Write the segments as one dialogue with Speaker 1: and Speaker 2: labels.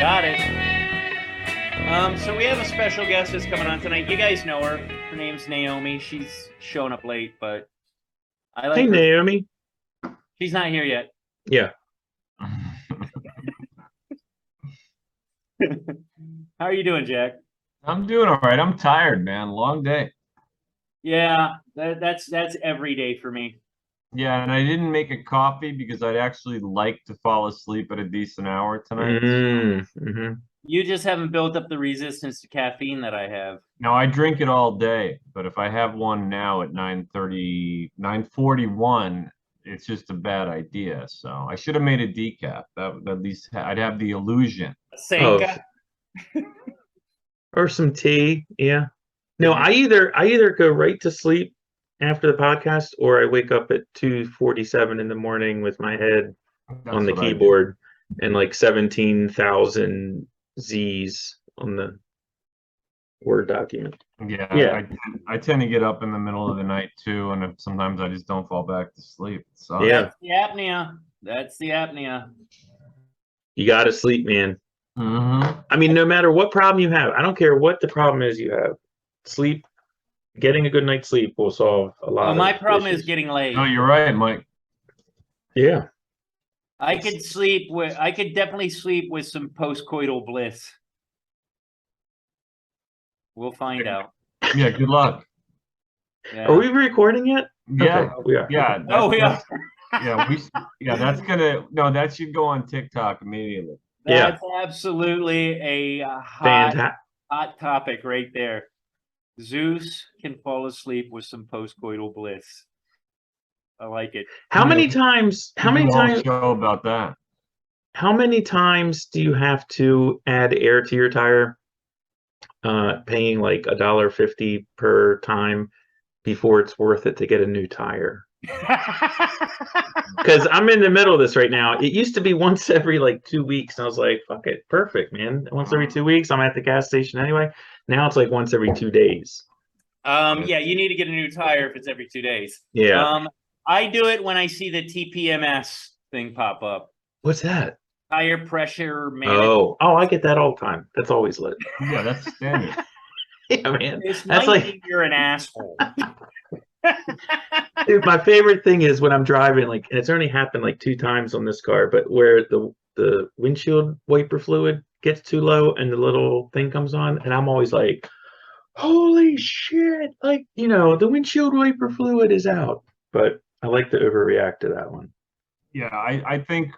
Speaker 1: Got it. So we have a special guest that's coming on tonight. You guys know her. Her name's Naomi. She's showing up late, but I like
Speaker 2: Hey,
Speaker 1: her.
Speaker 2: Naomi.
Speaker 1: She's not here yet.
Speaker 2: Yeah.
Speaker 1: How are you doing, Jack?
Speaker 3: I'm doing all right. I'm tired, man. Long day.
Speaker 1: Yeah, that's every day for me.
Speaker 3: Yeah, and I didn't make a coffee because I'd actually like to fall asleep at a decent hour tonight.
Speaker 2: Mm-hmm.
Speaker 1: You just haven't built up the resistance to caffeine that I have.
Speaker 3: No, I drink it all day, but if I have one now at 9:30, 9:41, it's just a bad idea. So I should have made a decaf. That at least I'd have the illusion.
Speaker 1: Senka.
Speaker 2: Or some tea. Yeah. No, I either go right to sleep after the podcast, or I wake up at 2:47 in the morning with my head on the
Speaker 3: That's what I do.
Speaker 2: keyboard and like 17,000 Z's on the Word document.
Speaker 3: Yeah. I tend to get up in the middle of the night too, and sometimes I just don't fall back to sleep. So
Speaker 2: Yeah.
Speaker 1: That's the apnea.
Speaker 2: You got to sleep, man.
Speaker 3: Mm-hmm.
Speaker 2: I mean, no matter what problem you have, I don't care what the problem is you have. Sleep, getting a good night's sleep will solve a lot
Speaker 1: Well,
Speaker 2: of
Speaker 1: my problem
Speaker 2: issues.
Speaker 1: is getting laid.
Speaker 3: No, you're right, Mike.
Speaker 2: Yeah.
Speaker 1: I could definitely sleep with some postcoital bliss. We'll find out.
Speaker 3: Yeah, good luck.
Speaker 1: Yeah.
Speaker 2: Are we recording yet?
Speaker 3: Yeah,
Speaker 2: Okay, we are.
Speaker 3: yeah.
Speaker 1: Oh, we are.
Speaker 3: That should go on TikTok immediately.
Speaker 1: That's absolutely a hot topic right there. Zeus can fall asleep with some postcoital bliss. I like it.
Speaker 2: How many times
Speaker 3: Show about that.
Speaker 2: How many times do you have to add air to your tire? Paying like $1.50 per time before it's worth it to get a new tire. Because I'm in the middle of this right now. It used to be once every like 2 weeks, and I was like, "Fuck it, perfect, man." Once every 2 weeks, I'm at the gas station anyway. Now it's like once every 2 days.
Speaker 1: Yeah, you need to get a new tire if it's every 2 days.
Speaker 2: Yeah.
Speaker 1: I do it when I see the TPMS thing pop up.
Speaker 2: What's that?
Speaker 1: Tire pressure management.
Speaker 2: Oh, I get that all the time. That's always lit.
Speaker 3: Yeah, that's standard.
Speaker 2: Yeah, man.
Speaker 1: That's like you're an asshole.
Speaker 2: Dude, my favorite thing is when I'm driving, like, and it's only happened like 2 times on this car, but where the windshield wiper fluid gets too low and the little thing comes on, and I'm always like, holy shit, like, the windshield wiper fluid is out. But I like to overreact to that one.
Speaker 3: Yeah, I think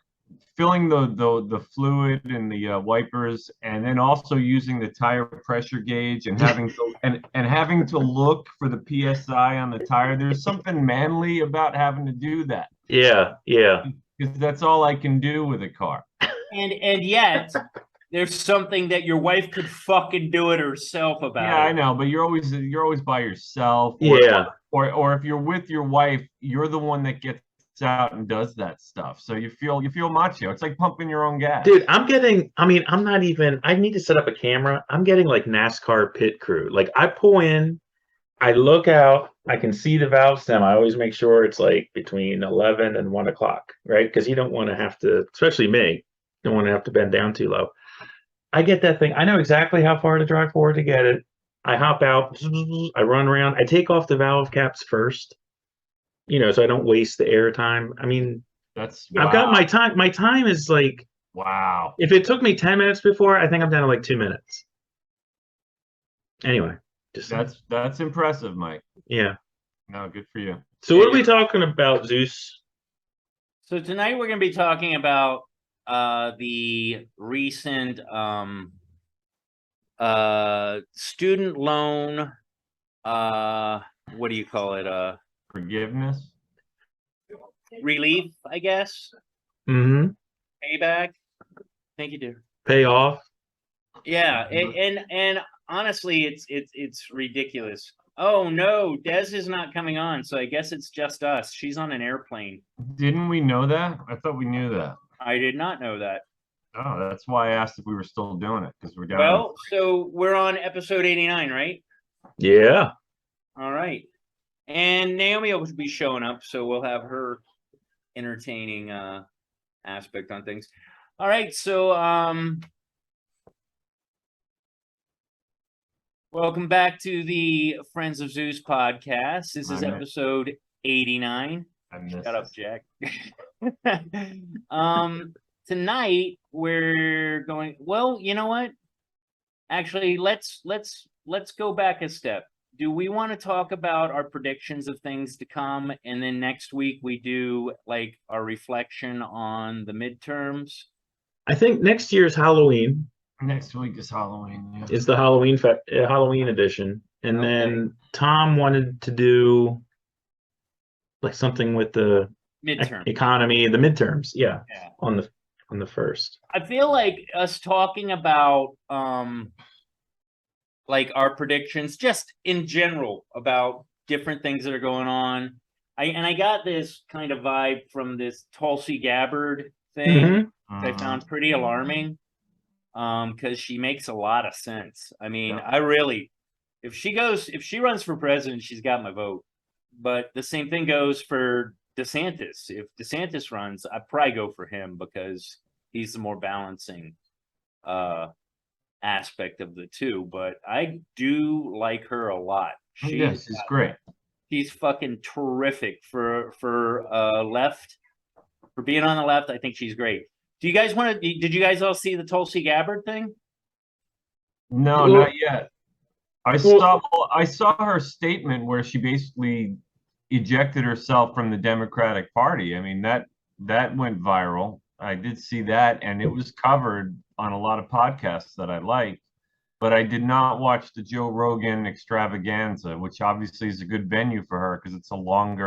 Speaker 3: filling the fluid in the wipers, and then also using the tire pressure gauge and having to having to look for the PSI on the tire. There's something manly about having to do that.
Speaker 2: Yeah.
Speaker 3: Because that's all I can do with a car.
Speaker 1: And yet there's something that your wife could fucking do it herself about.
Speaker 3: Yeah, I know, but you're always by yourself. Or if you're with your wife, you're the one that gets out and does that stuff. So you feel macho. It's like pumping your own gas.
Speaker 2: Dude, I need to set up a camera. I'm getting like NASCAR pit crew. Like I pull in, I look out, I can see the valve stem. I always make sure it's like between 11 and 1 o'clock, right? Because you don't want to have to, especially me, don't want to have to bend down too low. I get that thing. I know exactly how far to drive forward to get it. I hop out, I run around, I take off the valve caps first, so I don't waste the air time. I mean, I've got my time. My time is like,
Speaker 3: wow.
Speaker 2: If it took me 10 minutes before, I think I'm down to like 2 minutes. Anyway,
Speaker 3: that's impressive, Mike.
Speaker 2: Yeah.
Speaker 3: No, good for you.
Speaker 2: So what are we talking about, Zeus?
Speaker 1: So tonight we're going to be talking about the recent student loan. What do you call it?
Speaker 3: Forgiveness,
Speaker 1: relief, I guess.
Speaker 2: Mm-hmm.
Speaker 1: Payback. Thank you, dear.
Speaker 2: Payoff.
Speaker 1: Yeah, and honestly, it's ridiculous. Oh no, Des is not coming on, so I guess it's just us. She's on an airplane.
Speaker 3: Didn't we know that? I thought we knew that.
Speaker 1: I did not know that.
Speaker 3: Oh, that's why I asked if we were still doing it, because we're down.
Speaker 1: Well, so we're on episode 89, right?
Speaker 2: Yeah.
Speaker 1: All right. And Naomi will be showing up, so we'll have her entertaining aspect on things. All right, so Welcome back to the Friends of Zeus podcast. This is episode 89. Shut up, Jack. Tonight we're going. Well, you know what? Actually, let's go back a step. Do we want to talk about our predictions of things to come, and then next week we do like our reflection on the midterms?
Speaker 2: I think next year's Halloween.
Speaker 3: Next week is Halloween. Yeah.
Speaker 2: Is the Halloween edition, and then Tom wanted to do like something with the economy, the midterms. Yeah, on the first.
Speaker 1: I feel like us talking about like our predictions, just in general about different things that are going on. I got this kind of vibe from this Tulsi Gabbard thing, which I found pretty alarming. Because she makes a lot of sense. I mean, if she runs for president, she's got my vote. But the same thing goes for DeSantis. If DeSantis runs, I'd probably go for him because he's the more balancing aspect of the two. But I do like her a lot.
Speaker 3: She's great.
Speaker 1: She's fucking terrific for left. For being on the left, I think she's great. Do you guys want to? Did you guys all see the Tulsi Gabbard thing?
Speaker 3: No, not yet. I saw her statement where she basically ejected herself from the Democratic Party. I mean, that went viral. I did see that, and it was covered on a lot of podcasts that I like. But I did not watch the Joe Rogan extravaganza, which obviously is a good venue for her because it's a long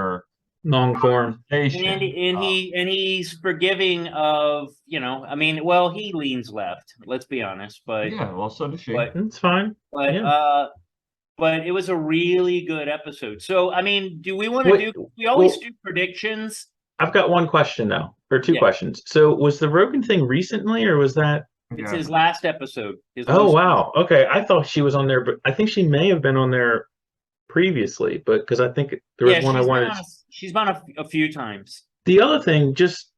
Speaker 3: form.
Speaker 1: And he's forgiving of, I mean, well, he leans left, let's be honest, but
Speaker 3: yeah, well, so does she.
Speaker 2: It's fine.
Speaker 1: But but it was a really good episode. So I mean, do we want to we always do predictions?
Speaker 2: I've got one question though, or two questions. So was the Rogan thing recently, or was that
Speaker 1: it's his last episode?
Speaker 2: Wow. Okay. I thought she was on there, but I think she may have been on there previously, but because I think there was one I wanted.
Speaker 1: She's been a few times.
Speaker 2: The other thing, just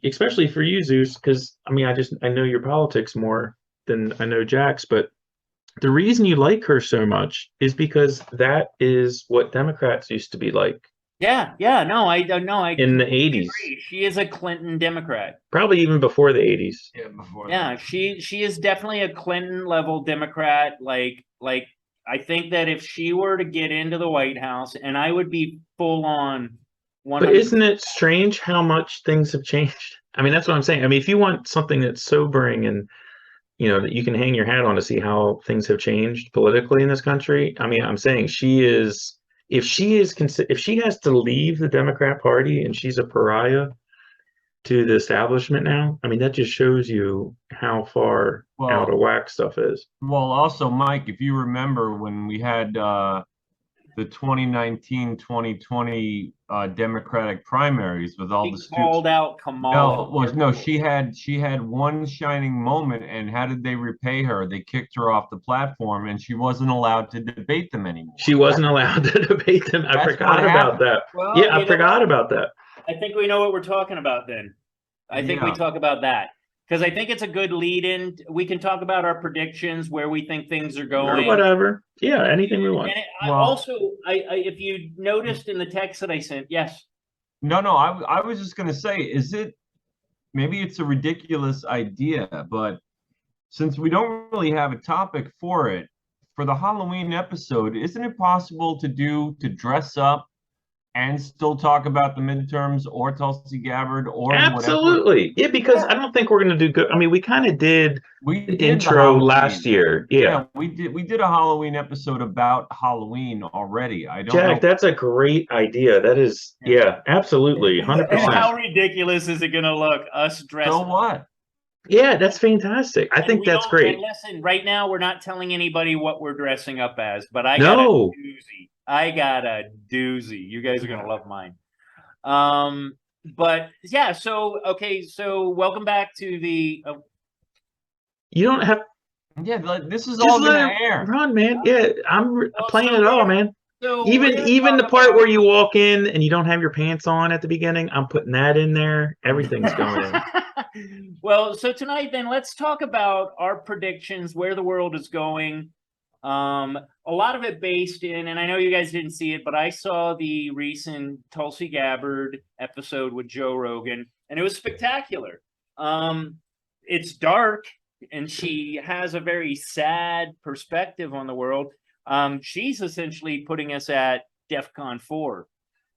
Speaker 2: especially for you, Zeus, because I mean, I know your politics more than I know Jack's, but the reason you like her so much is because that is what Democrats used to be like.
Speaker 1: Yeah, no, I don't know.
Speaker 2: In the 80s,
Speaker 1: she is a Clinton Democrat.
Speaker 2: Probably even before the 80s.
Speaker 3: Yeah, before.
Speaker 1: Yeah, she is definitely a Clinton level Democrat. Like. I think that if she were to get into the White House, and I would be full on 100%.
Speaker 2: But isn't it strange how much things have changed? I mean, that's what I'm saying. I mean, if you want something that's sobering and, that you can hang your hat on to see how things have changed politically in this country, I mean, I'm saying if she has to leave the Democrat Party and she's a pariah to the establishment now, I mean, that just shows you how far out of whack stuff is.
Speaker 3: Well, also, Mike, if you remember when we had the 2019-2020 Democratic primaries with all the students
Speaker 1: called out Kamala.
Speaker 3: No, she had one shining moment, and how did they repay her? They kicked her off the platform, and she wasn't allowed to debate them anymore.
Speaker 2: She wasn't allowed to debate them. I forgot about that. Well, yeah, I forgot about that.
Speaker 1: I think we know what we're talking about then. I think we talk about that because I think it's a good lead in. We can talk about our predictions, where we think things are going.
Speaker 2: Or whatever. Yeah, anything we want.
Speaker 1: And if you noticed in the text that I sent, yes.
Speaker 3: No, I was just going to say, maybe it's a ridiculous idea, but since we don't really have a topic for it, for the Halloween episode, isn't it possible to dress up and still talk about the midterms or Tulsi Gabbard or
Speaker 2: absolutely
Speaker 3: whatever?
Speaker 2: Yeah, because I don't think we're going to do good. I mean, we kind of did the intro last year. Yeah,
Speaker 3: we did a Halloween episode about Halloween already.
Speaker 2: Jack, that's a great idea. That is, absolutely, 100%.
Speaker 1: How ridiculous is it going to look? Us dressed.
Speaker 3: So what?
Speaker 2: Yeah, that's fantastic. I think that's great.
Speaker 1: Listen, right now we're not telling anybody what we're dressing up as, but I got a doozy. You guys are gonna love mine. But yeah, so welcome back to the.
Speaker 2: You don't have.
Speaker 3: Yeah, this is all gonna air.
Speaker 2: Run, man. Yeah, I'm playing it all, man. So even the part where you walk in and you don't have your pants on at the beginning, I'm putting that in there. Everything's going in.
Speaker 1: Well, so tonight then let's talk about our predictions, where the world is going. A lot of it based in, and I know you guys didn't see it, but I saw the recent Tulsi Gabbard episode with Joe Rogan, and it was spectacular. It's dark, and she has a very sad perspective on the world. She's essentially putting us at DEFCON 4.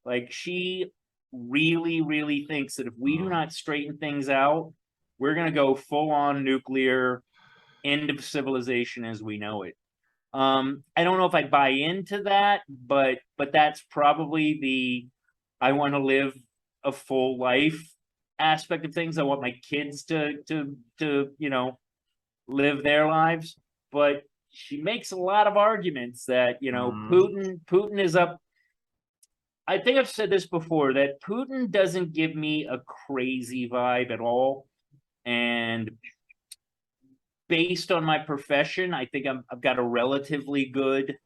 Speaker 1: Like, she really, really thinks that if we do not straighten things out, we're going to go full on nuclear, end of civilization as we know it. I don't know if I buy into that, but that's probably the I want to live a full life aspect of things. I want my kids to live their lives. But she makes a lot of arguments that, Putin is up. I think I've said this before, that Putin doesn't give me a crazy vibe at all. And based on my profession, I think I've got a relatively good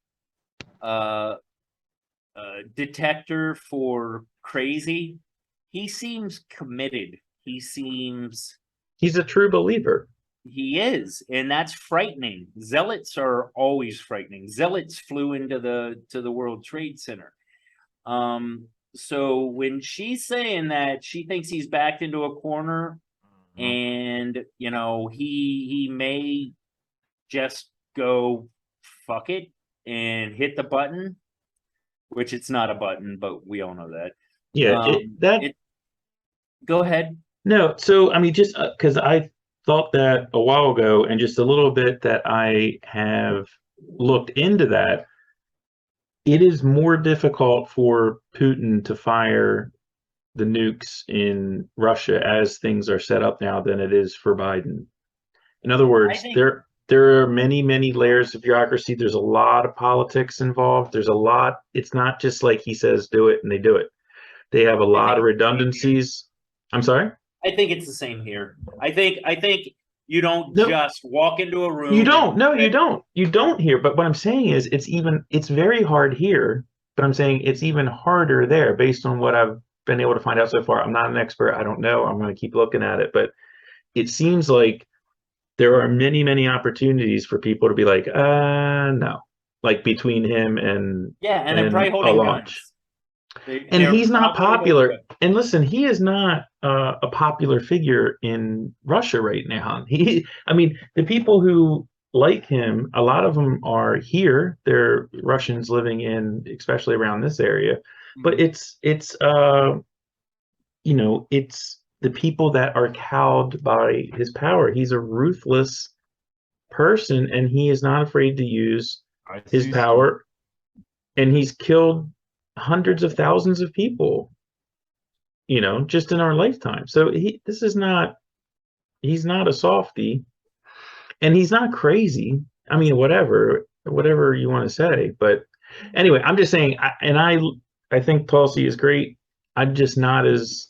Speaker 1: detector for crazy. He seems committed. He's
Speaker 2: a true believer.
Speaker 1: He is, and that's frightening. Zealots are always frightening. Zealots flew into the World Trade Center. So when she's saying that she thinks he's backed into a corner, and he may just go fuck it and hit the button, which it's not a button, but we all know that.
Speaker 2: Yeah,
Speaker 1: go ahead.
Speaker 2: No, so I mean, just because I thought that a while ago, and just a little bit that I have looked into that, it is more difficult for Putin to fire the nukes in Russia as things are set up now than it is for Biden. In other words, there are many, many layers of bureaucracy. There's a lot of politics involved. There's a lot. It's not just like he says do it and they do it. They have a lot of redundancies. I'm sorry?
Speaker 1: I think it's the same here. I think you don't just walk into a room.
Speaker 2: You don't. No, you don't. You don't here. But what I'm saying is it's very hard here, but I'm saying it's even harder there based on what I've been able to find out so far. I'm not an expert. I don't know. I'm going to keep looking at it, but it seems like there are many, many opportunities for people to be like, no, like between him and
Speaker 1: they're probably holding guns.
Speaker 2: And he's not popular. And listen, he is not a popular figure in Russia right now. I mean, the people who like him, a lot of them are here. They're Russians living in, especially around this area. But it's the people that are cowed by his power. He's a ruthless person, and he is not afraid to use his power. And he's killed hundreds of thousands of people, just in our lifetime. So he's not a softie, and he's not crazy. I mean, whatever you want to say. But anyway, I'm just saying, I think Tulsi is great. I'm just not as,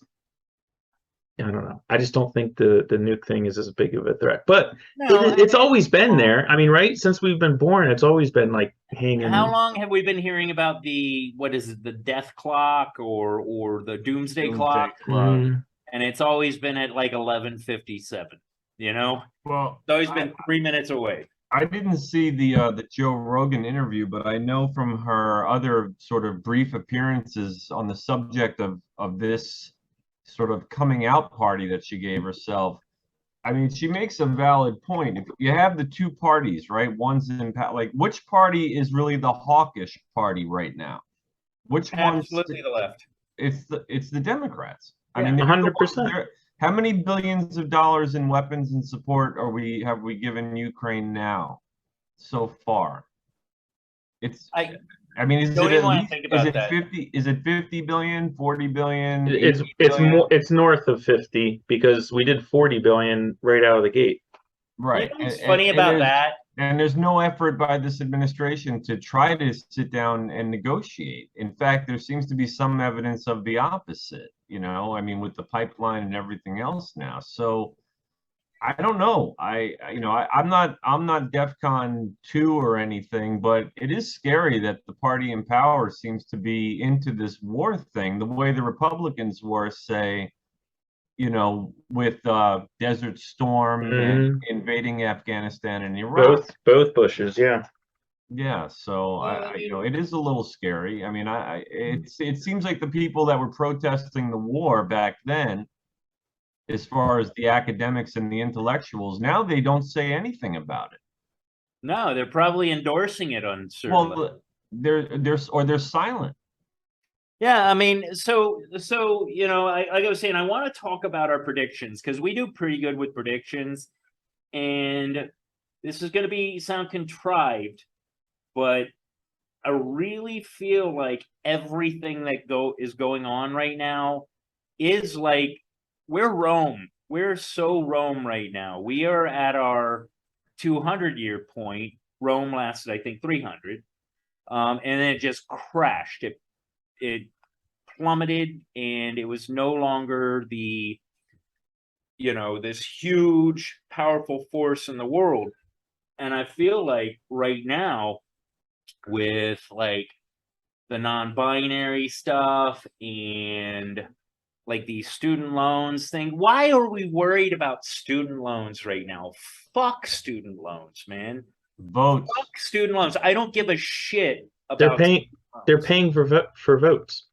Speaker 2: I don't know. I just don't think the nuke thing is as big of a threat. But it's always been there. I mean, right? Since we've been born, it's always been like hanging.
Speaker 1: How long have we been hearing about the death clock or the doomsday clock? And it's always been at like 11:57. Well, it's always been 3 minutes away.
Speaker 3: I didn't see the Joe Rogan interview, but I know from her other sort of brief appearances on the subject of this sort of coming out party that she gave herself. I mean, she makes a valid point. If you have the two parties, right? One's in like, which party is really the hawkish party right now? Which one's
Speaker 1: absolutely the left?
Speaker 3: It's the Democrats.
Speaker 2: I mean, 100%.
Speaker 3: How many billions of dollars in weapons and support have we given Ukraine now so far? Is it 50 billion, 40 billion?
Speaker 2: It's north of 50 because we did 40 billion right out of the gate.
Speaker 3: Right.
Speaker 1: What's funny about that?
Speaker 3: And there's no effort by this administration to try to sit down and negotiate. In fact, there seems to be some evidence of the opposite, I mean, with the pipeline and everything else now. So I don't know. I'm not DEFCON 2 or anything, but it is scary that the party in power seems to be into this war thing, the way the Republicans were, say, with Desert Storm and invading Afghanistan and Iraq.
Speaker 2: Both Bushes, yeah.
Speaker 3: Yeah, so
Speaker 1: I
Speaker 3: you
Speaker 1: mean,
Speaker 3: know, it is a little scary. I mean, it seems like the people that were protesting the war back then, as far as the academics and the intellectuals, now they don't say anything about it.
Speaker 1: no, they're probably endorsing it on certain levels.
Speaker 3: Well, they're silent.
Speaker 1: Yeah, I mean, so you know, like I was saying, I want to talk about our predictions because we do pretty good with predictions, and this is going to sound contrived, but I really feel like everything that is going on right now is like we're Rome. We're so Rome right now. We are at our 200-year point. Rome lasted, I think, 300, and then it just crashed. It plummeted, and it was no longer the this huge, powerful force in the world. And I feel like right now, with like the non-binary stuff and like these student loans thing. Why are we worried about student loans right now? Fuck student loans, man.
Speaker 3: Votes.
Speaker 1: Fuck student loans. I don't give a shit
Speaker 2: They're
Speaker 1: about
Speaker 2: paying. They're paying for votes.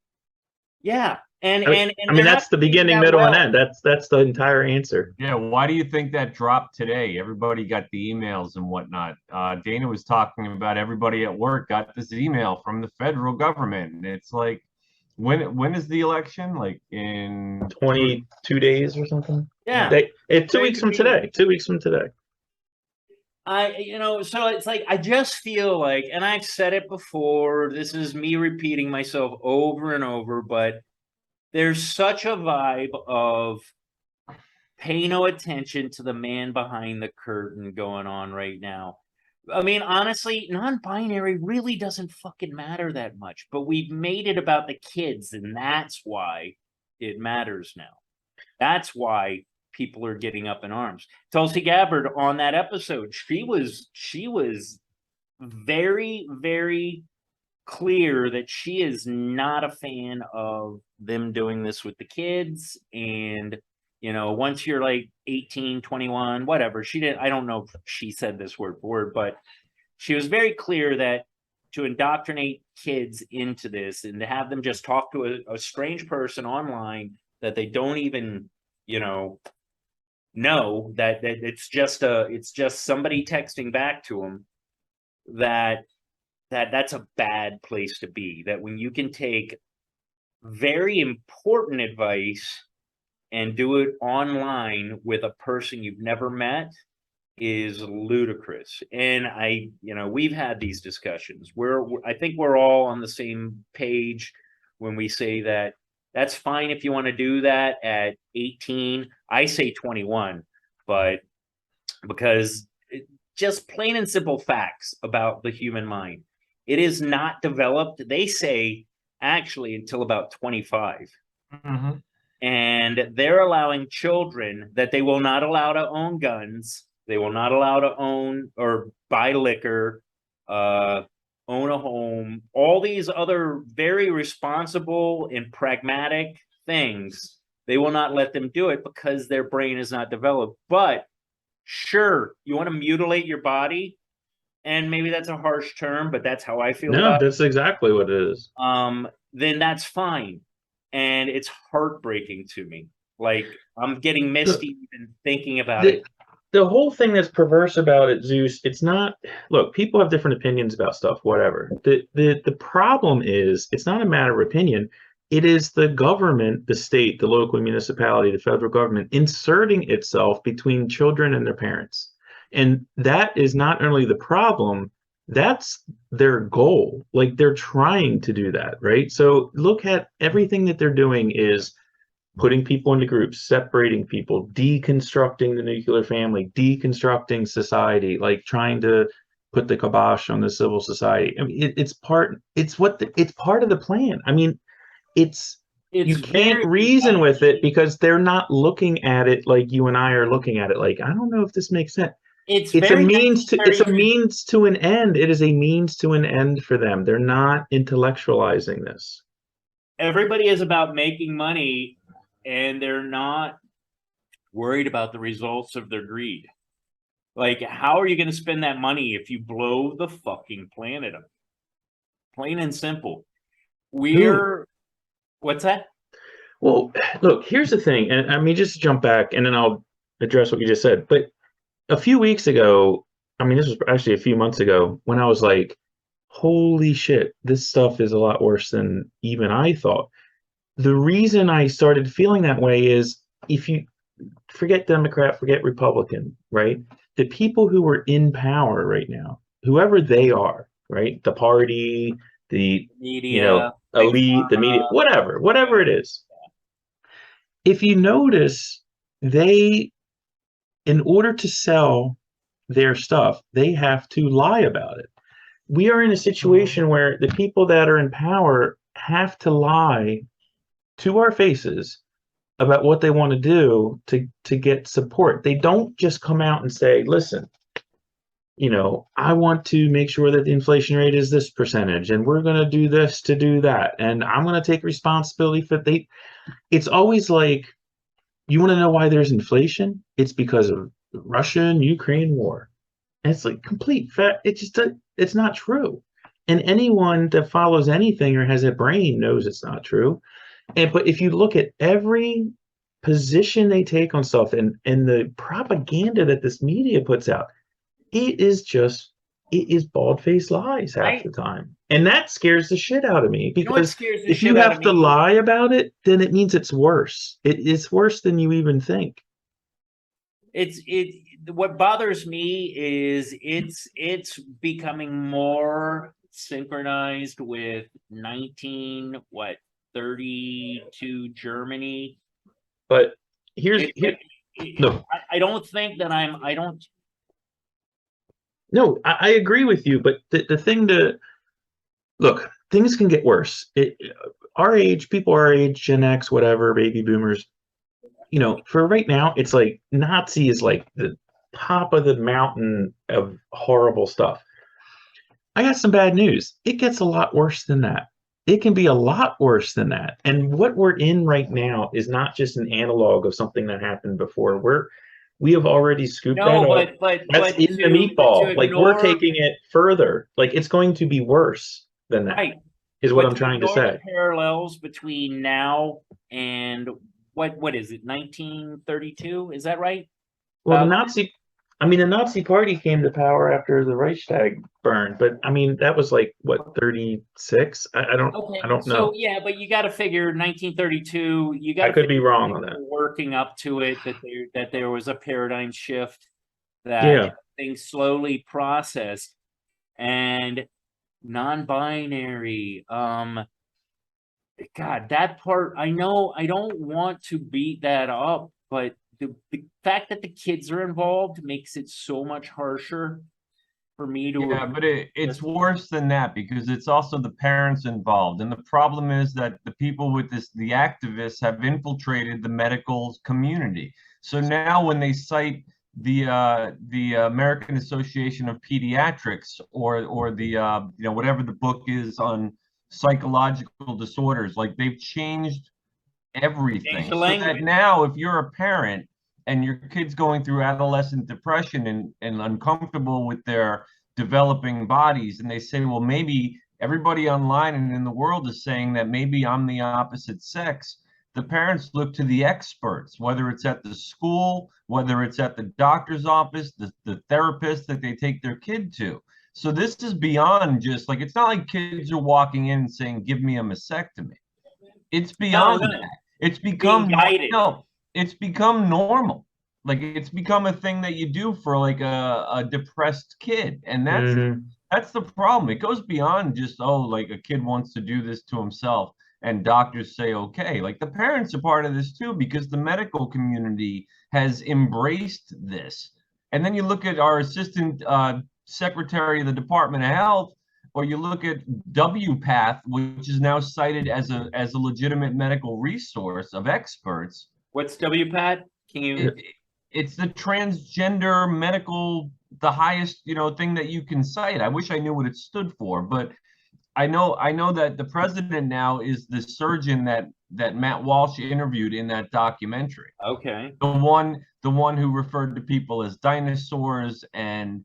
Speaker 1: Yeah. And
Speaker 2: I mean, that's the beginning, middle, and end. That's the entire answer.
Speaker 3: Yeah, why do you think that dropped today? Everybody got the emails and whatnot. Dana was talking about everybody at work got this email from the federal government. And it's like, when is the election? Like in
Speaker 2: 22 days or something?
Speaker 1: Yeah.
Speaker 2: It's 2 weeks from today. 2 weeks from today.
Speaker 1: So it's like, I just feel like, and I've said it before, this is me repeating myself over and over, but there's such a vibe of pay no attention to the man behind the curtain going on right now. I mean, honestly, non-binary really doesn't fucking matter that much, but we've made it about the kids, and that's why it matters now. That's why people are getting up in arms. Tulsi Gabbard on that episode, she was very, very clear that she is not a fan of them doing this with the kids. And once you're like 18, 21, whatever, I don't know if she said this word for word, but she was very clear that to indoctrinate kids into this and to have them just talk to a strange person online that they don't even know that it's just somebody texting back to them, that's a bad place to be. That when you can take very important advice and do it online with a person you've never met is ludicrous. And we've had these discussions where I think we're all on the same page when we say that that's fine if you want to do that at 18. I say 21, but because just plain and simple facts about the human mind. It is not developed, they say, actually, until about 25.
Speaker 3: Mm-hmm.
Speaker 1: And they're allowing children that they will not allow to own guns. They will not allow to own or buy liquor, own a home, all these other very responsible and pragmatic things. They will not let them do it because their brain is not developed. But sure, you want to mutilate your body, and maybe that's a harsh term, but that's how I feel about it.
Speaker 2: No, that's exactly what it is.
Speaker 1: Then that's fine. And it's heartbreaking to me. Like, I'm getting misty even thinking about it.
Speaker 2: The whole thing that's perverse about it, Zeus, it's not, look, people have different opinions about stuff, whatever. The problem is, it's not a matter of opinion. It is the government, the state, the local municipality, the federal government inserting itself between children and their parents. And that is not only the problem, that's their goal. Like, they're trying to do that, right? So look at everything that they're doing is putting people into groups, separating people, deconstructing the nuclear family, deconstructing society, like trying to put the kibosh on the civil society. I mean, it's part of the plan. I mean, you can't reason with it because they're not looking at it like you and I are looking at it. Like, I don't know if this makes sense. It's a means to an end. It is a means to an end for them. They're not intellectualizing this.
Speaker 1: Everybody is about making money, and they're not worried about the results of their greed. Like, how are you going to spend that money if you blow the fucking planet up? Plain and simple. What's that?
Speaker 2: Well, look, here's the thing, and I mean, just jump back, and then I'll address what you just said. But a few weeks ago, I mean, this was actually a few months ago, when I was like, holy shit, this stuff is a lot worse than even I thought. The reason I started feeling that way is, if you forget Democrat, forget Republican, right? The people who are in power right now, whoever they are, right? The party, the
Speaker 1: Media,
Speaker 2: elite, the media, whatever it is. If you notice, they, in order to sell their stuff, they have to lie about it. We are in a situation where the people that are in power have to lie to our faces about what they want to do to get support. They don't just come out and say, listen, I want to make sure that the inflation rate is this percentage, and we're going to do this to do that, and I'm going to take responsibility for it's always like, you want to know why there's inflation? It's because of the Russia and Ukraine war. And it's like complete fact. It's not true. And anyone that follows anything or has a brain knows it's not true. But if you look at every position they take on stuff, and the propaganda that this media puts out, it is bald-faced lies half the time. And that scares the shit out of me, because if you have to lie about it, then it means it's worse. It's worse than you even think.
Speaker 1: What bothers me is it's becoming more synchronized with 32 Germany.
Speaker 2: But no.
Speaker 1: I don't think that
Speaker 2: No, I agree with you, but the thing look, things can get worse. Our age, people our age, Gen X, whatever, baby boomers, for right now, it's like Nazi is like the top of the mountain of horrible stuff. I got some bad news. It gets a lot worse than that. It can be a lot worse than that. And what we're in right now is not just an analog of something that happened before. We have already scooped that up. That's in the meatball. Like, we're taking it further. Like, it's going to be worse than that.
Speaker 1: Right.
Speaker 2: Is what I'm trying to say.
Speaker 1: The parallels between now and what is it? 1932? Is that right?
Speaker 2: Well, the Nazi Party came to power after the Reichstag burned, but I mean, that was like what, 36? I don't know.
Speaker 1: So yeah, but you got to figure 1932. I
Speaker 2: could be wrong on that.
Speaker 1: Working up to it, that there was a paradigm shift, that things slowly processed, and non-binary. God, that part, I know I don't want to beat that up, but the fact that the kids are involved makes it so much harsher for me to.
Speaker 3: Yeah, but it's worse than that, because it's also the parents involved. And the problem is that the people with the activists have infiltrated the medical community. So now when they cite the American Association of Pediatrics, or the whatever the book is on psychological disorders, like, they've changed everything. So that now, if you're a parent and your kid's going through adolescent depression and uncomfortable with their developing bodies, and they say, well, maybe everybody online and in the world is saying that maybe I'm the opposite sex, the parents look to the experts, whether it's at the school, whether it's at the doctor's office, the therapist that they take their kid to. So this is beyond just like, it's not like kids are walking in and saying, give me a mastectomy. It's beyond that. It's become it's become normal. Like, it's become a thing that you do for like a depressed kid. And that's the problem. It goes beyond just, like a kid wants to do this to himself and doctors say, okay. Like, the parents are part of this too, because the medical community has embraced this. And then you look at our assistant secretary of the Department of Health, or you look at WPATH, which is now cited as a legitimate medical resource of experts.
Speaker 1: What's WPATH? Can you?
Speaker 3: It's the transgender medical, the highest thing that you can cite. I wish I knew what it stood for, but I know that the president now is the surgeon that Matt Walsh interviewed in that documentary.
Speaker 1: Okay.
Speaker 3: The one who referred to people as dinosaurs and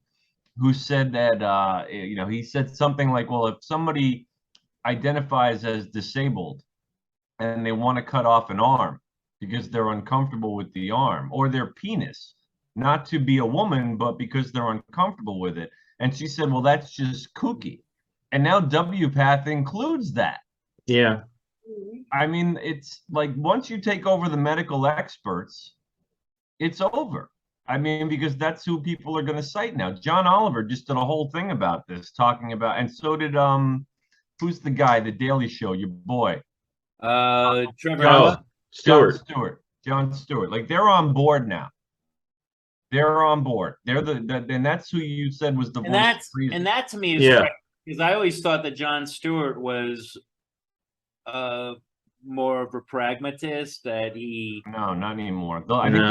Speaker 3: who said that he said something like, well, if somebody identifies as disabled and they want to cut off an arm because they're uncomfortable with the arm or their penis, not to be a woman, but because they're uncomfortable with it. And she said, well, that's just kooky. And now WPATH includes that.
Speaker 2: Yeah.
Speaker 3: I mean, it's like once you take over the medical experts, it's over. I mean, because that's who people are going to cite now. John Oliver just did a whole thing about this, talking about, and so did who's the guy, The Daily Show, your boy,
Speaker 1: Trevor.
Speaker 3: Jon Stewart. Like they're on board now. They're on board. And that's who you said was the voice of reason.
Speaker 1: And that to me is right, because I always thought that Jon Stewart was more of a pragmatist, that he
Speaker 3: no, not anymore. I think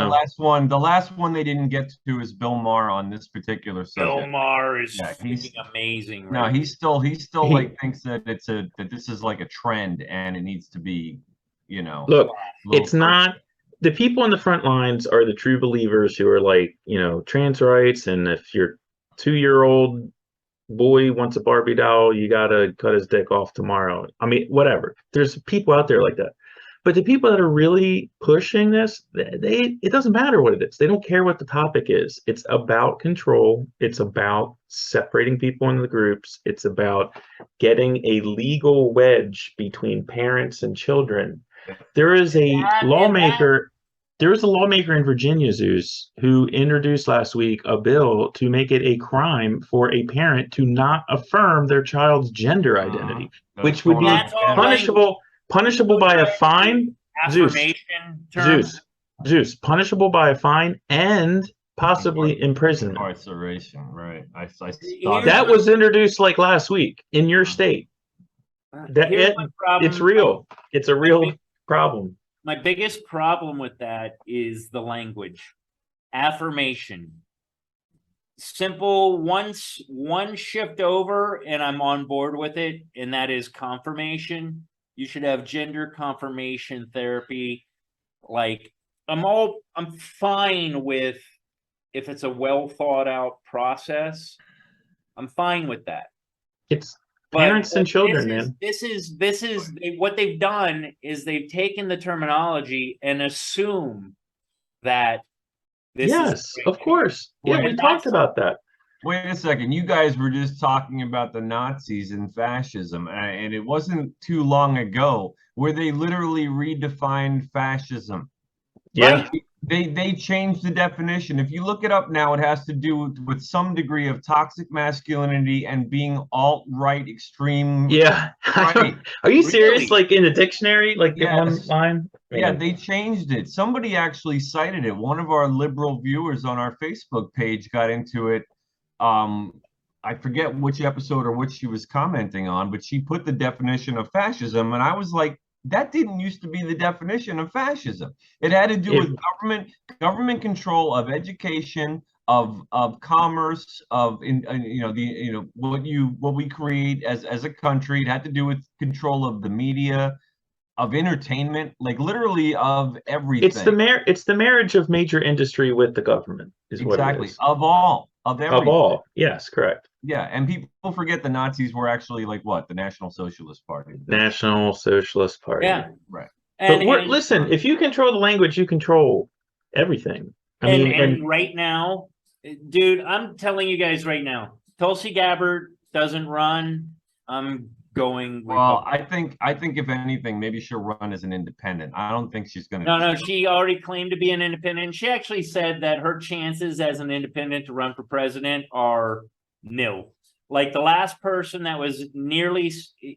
Speaker 3: the last one they didn't get to is Bill Maher on this particular subject.
Speaker 1: Bill Maher is he's amazing. Right?
Speaker 3: No, he still like thinks that that this is like a trend and it needs to be,
Speaker 2: Look, it's not. The people on the front lines are the true believers who are like, trans rights, and if your 2-year-old boy wants a Barbie doll, you gotta cut his dick off tomorrow. I mean, whatever. There's people out there like that. But the people that are really pushing this, it doesn't matter what it is. They don't care what the topic is. It's about control. It's about separating people into the groups. It's about getting a legal wedge between parents and children. There is a lawmaker. There was a lawmaker in Virginia, Zeus, who introduced last week a bill to make it a crime for a parent to not affirm their child's gender identity, which would be punishable by a fine. Zeus, punishable by a fine and possibly imprisonment.
Speaker 3: Incarceration, right? I
Speaker 2: that was introduced like last week in your state. It's real. It's a real problem.
Speaker 1: My biggest problem with that is the language. Affirmation. Simple, one shift over and I'm on board with it, and that is confirmation. You should have gender confirmation therapy. Like, I'm fine with if it's a well thought out process. I'm fine with that.
Speaker 2: It's parents and children, man.
Speaker 1: This is what they've done is they've taken the terminology and assume that this is
Speaker 2: of course. Yeah, we talked about that.
Speaker 3: Wait a second. You guys were just talking about the Nazis and fascism, and it wasn't too long ago where they literally redefined fascism.
Speaker 2: Yeah.
Speaker 3: Right? They changed the definition. If you look it up now, it has to do with some degree of toxic masculinity and being alt-right extreme.
Speaker 2: Yeah.
Speaker 3: Right.
Speaker 2: Are you serious? Like in the dictionary? Like the one line?
Speaker 3: Yeah, they changed it. Somebody actually cited it. One of our liberal viewers on our Facebook page got into it. I forget which episode or which she was commenting on, but she put the definition of fascism, and I was like, that didn't used to be the definition of fascism. It had to do with government control of education, of commerce, of what we create as a country. It had to do with control of the media, of entertainment, like literally of everything.
Speaker 2: It's the marriage of major industry with the government, is what it is.
Speaker 3: Of everything.
Speaker 2: Of all. Yes, correct.
Speaker 3: Yeah, and people forget the Nazis were actually like what? The National Socialist Party.
Speaker 2: National Socialist Party.
Speaker 1: Yeah.
Speaker 3: Right.
Speaker 2: Listen, if you control the language, you control everything. I mean,
Speaker 1: right now, dude, I'm telling you guys right now, Tulsi Gabbard doesn't run. I'm going.
Speaker 3: Well, I think if anything, maybe she'll run as an independent. I don't think she's going to.
Speaker 1: No, she already claimed to be an independent. She actually said that her chances as an independent to run for president are nil. Like the last person that was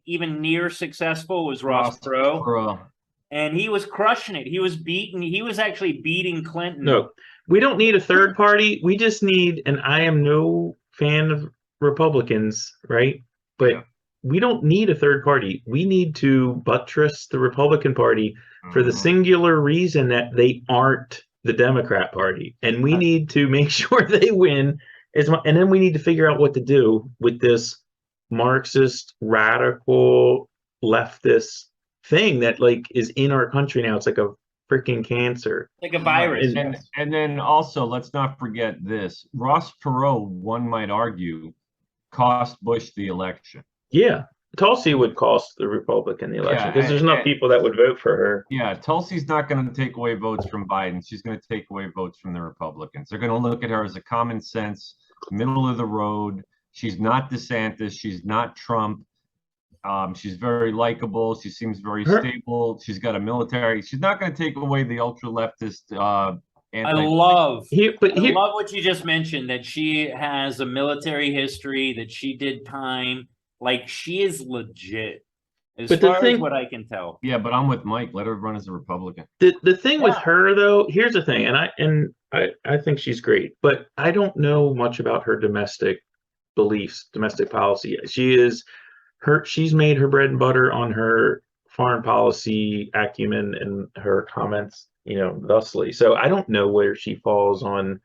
Speaker 1: even near successful was Ross Perot. And he was crushing it. He was actually beating Clinton.
Speaker 2: No, we don't need a third party. We just need, and I am no fan of Republicans, right? But we don't need a third party. We need to buttress the Republican Party for the singular reason that they aren't the Democrat Party. And we need to make sure they win. And then we need to figure out what to do with this Marxist radical leftist thing that like is in our country now. It's like a freaking cancer.
Speaker 1: Like a virus.
Speaker 3: And then also, let's not forget this. Ross Perot, one might argue, cost Bush the election.
Speaker 2: Yeah. Tulsi would cost the Republican the election because there's enough people that would vote for her.
Speaker 3: Yeah, Tulsi's not going to take away votes from Biden. She's going to take away votes from the Republicans. They're going to look at her as a common sense, middle of the road. She's not DeSantis. She's not Trump. She's very likable. She seems very stable. She's got a military. She's not going to take away the ultra leftist.
Speaker 1: I love
Speaker 2: love
Speaker 1: what you just mentioned, that she has a military history, that she did time. Like, she is legit, as far as what I can tell.
Speaker 3: Yeah, but I'm with Mike. Let her run as a Republican.
Speaker 2: The thing with her, though, here's the thing, and I think she's great, but I don't know much about her domestic beliefs, domestic policy. She's made her bread and butter on her foreign policy acumen and her comments, thusly. So I don't know where she falls on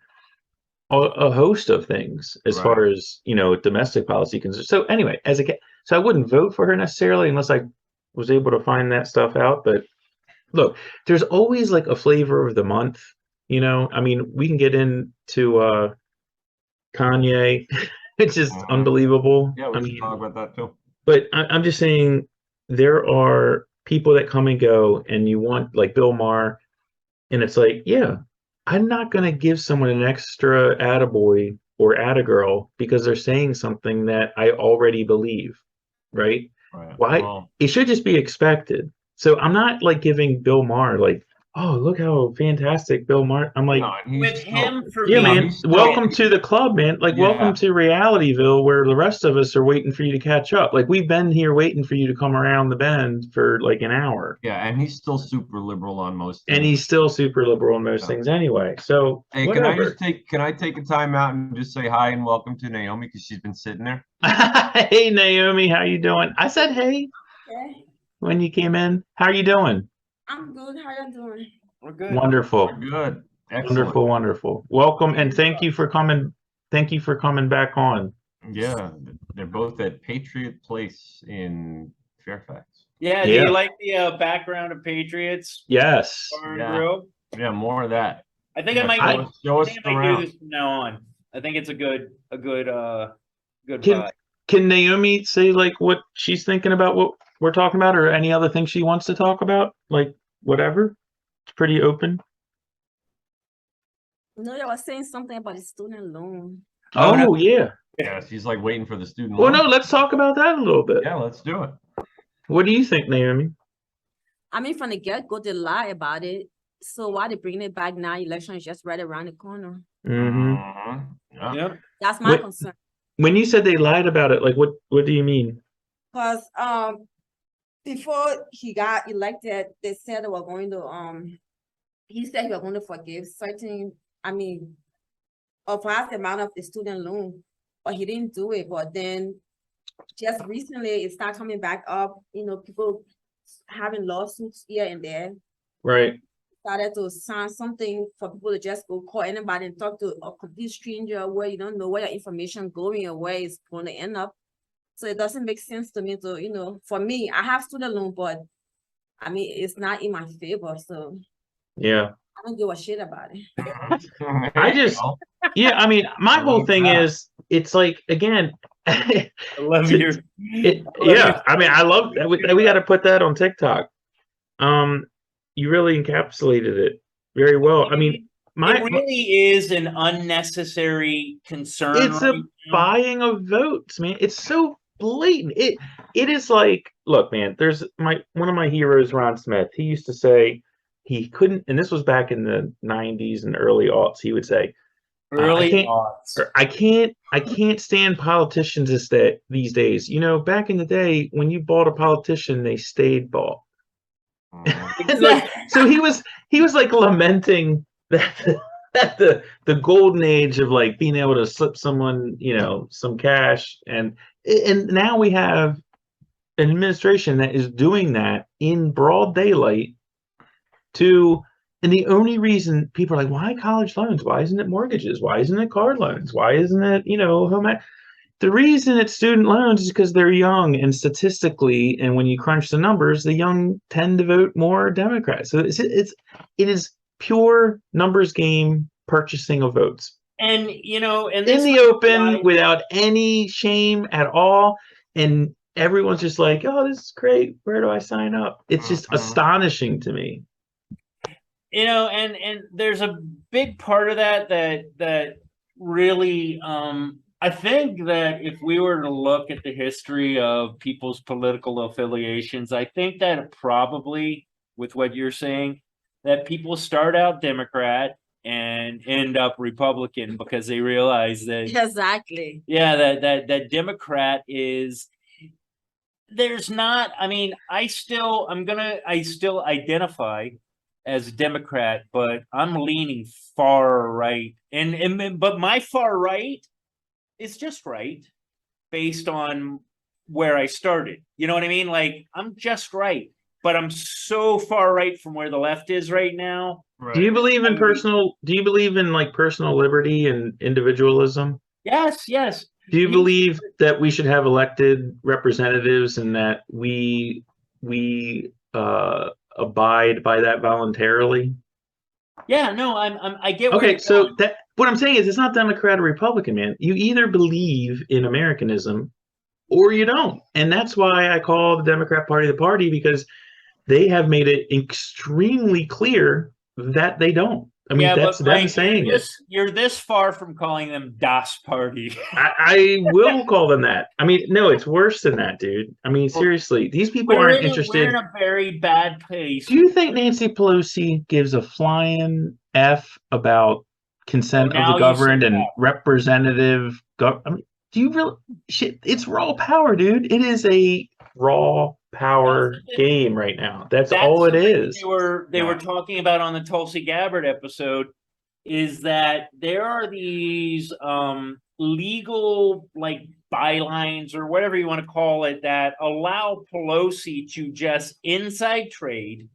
Speaker 2: a host of things as far as domestic policy concerns. So anyway, so I wouldn't vote for her necessarily unless I was able to find that stuff out. But look, there's always like a flavor of the month. I mean, we can get into Kanye, which is unbelievable.
Speaker 3: Yeah, we should talk about that too.
Speaker 2: But I'm just saying, there are people that come and go, and you want like Bill Maher, and it's like, yeah, I'm not going to give someone an extra attaboy or attagirl because they're saying something that I already believe, right? Why? Well, it should just be expected. So I'm not like giving Bill Maher like, oh, look how fantastic Bill Maher. I'm like,
Speaker 1: with him for
Speaker 2: yeah, man. Welcome to the club, man. Like, welcome to Realityville, where the rest of us are waiting for you to catch up. Like, we've been here waiting for you to come around the bend for like an hour.
Speaker 3: Yeah, and he's still super liberal on most things.
Speaker 2: And he's still super liberal on most things anyway. So,
Speaker 3: hey, can I take a time out and just say hi and welcome to Naomi, because she's been sitting there.
Speaker 2: Hey, Naomi, how you doing? I said hey when you came in. How are you doing?
Speaker 4: I'm good. How you doing?
Speaker 1: We're good.
Speaker 2: Wonderful.
Speaker 3: We're good. Excellent.
Speaker 2: Wonderful. Welcome, and thank you for coming. Thank you for coming back on.
Speaker 3: Yeah, they're both at Patriot Place in Fairfax.
Speaker 1: Yeah. Do you like the background of Patriots?
Speaker 2: Yes.
Speaker 3: Yeah, more of that.
Speaker 1: I think I might do this from now on. I think it's a good vibe.
Speaker 2: Can Naomi say like what she's thinking about what we're talking about, or any other thing she wants to talk about? Like whatever. It's pretty open.
Speaker 4: No, I was saying something about the student loan.
Speaker 2: Oh, no. Yeah.
Speaker 3: Yeah, she's like waiting for the student
Speaker 2: loan.
Speaker 3: Well,
Speaker 2: no, let's talk about that a little bit.
Speaker 3: Yeah, let's do it.
Speaker 2: What do you think, Naomi?
Speaker 4: I mean, from the get-go, they lie about it. So why they bringing it back now? Election is just right around the corner.
Speaker 1: Yep.
Speaker 4: That's my concern.
Speaker 2: When you said they lied about it, like what do you mean?
Speaker 4: Because before he got elected, they said they were going to he said he was going to forgive certain, a vast amount of the student loan, but he didn't do it. But then just recently it started coming back up, people having lawsuits here and there.
Speaker 2: Right.
Speaker 4: Started to sign something for people to just go call anybody and talk to a complete stranger where you don't know where your information going or where it's going to end up. So it doesn't make sense to me to, for me, I have student loan, but it's not in my favor. So
Speaker 2: yeah,
Speaker 4: I don't give a shit about it.
Speaker 2: My whole thing is, it's like, again,
Speaker 1: I love you.
Speaker 2: I love that. We got to put that on TikTok. You really encapsulated it very well. It
Speaker 1: really is an unnecessary concern.
Speaker 2: It's a buying of votes, man. It's so blatant. It is like, look, man, there's one of my heroes, Ron Smith. He used to say he couldn't, and this was back in the 90s and early aughts, he would say, I can't stand politicians these days. Back in the day, when you bought a politician, they stayed bought. So he was like lamenting that the golden age of like being able to slip someone some cash, and now we have an administration that is doing that in broad daylight and the only reason people are like, why college loans? Why isn't it mortgages? Why isn't it car loans? Why isn't it home? the reason it's student loans is because they're young, and statistically, and when you crunch the numbers, the young tend to vote more Democrat. So it is pure numbers game, purchasing of votes.
Speaker 1: And and
Speaker 2: in the open without any shame at all. And everyone's just like, oh, this is great. Where do I sign up? It's just astonishing to me.
Speaker 1: And there's a big part of that really, I think that if we were to look at the history of people's political affiliations, I think that probably, with what you're saying, that people start out Democrat and end up Republican because they realize that
Speaker 4: exactly.
Speaker 1: Yeah, that Democrat is, there's not, I mean, I still identify as a Democrat, but I'm leaning far right. But my far right is just right based on where I started. You know what I mean? Like, I'm just right, but I'm so far right from where the left is right now.
Speaker 3: Right.
Speaker 2: Do you believe in like personal liberty and individualism?
Speaker 1: Yes.
Speaker 2: Do you believe that we should have elected representatives and that we abide by that voluntarily?
Speaker 1: Yeah, no, I get.
Speaker 2: Okay, so that what I'm saying is it's not Democrat or Republican, man. You either believe in Americanism or you don't, and that's why I call the Democrat Party the party, because they have made it extremely clear that they don't. I mean, that's them saying it.
Speaker 1: You're this far from calling them Das Party.
Speaker 2: I will call them that. I mean, no, it's worse than that, dude. I mean, seriously, these people aren't interested.
Speaker 1: We're in a very bad place.
Speaker 2: Do you think Nancy Pelosi gives a flying F about consent of the governed and representative? I mean, do you really? Shit, it's raw power, dude. It is a raw power game right now. That's all it is.
Speaker 1: They were talking about on the Tulsi Gabbard episode is that there are these legal like bylines or whatever you want to call it that allow Pelosi to just inside trade.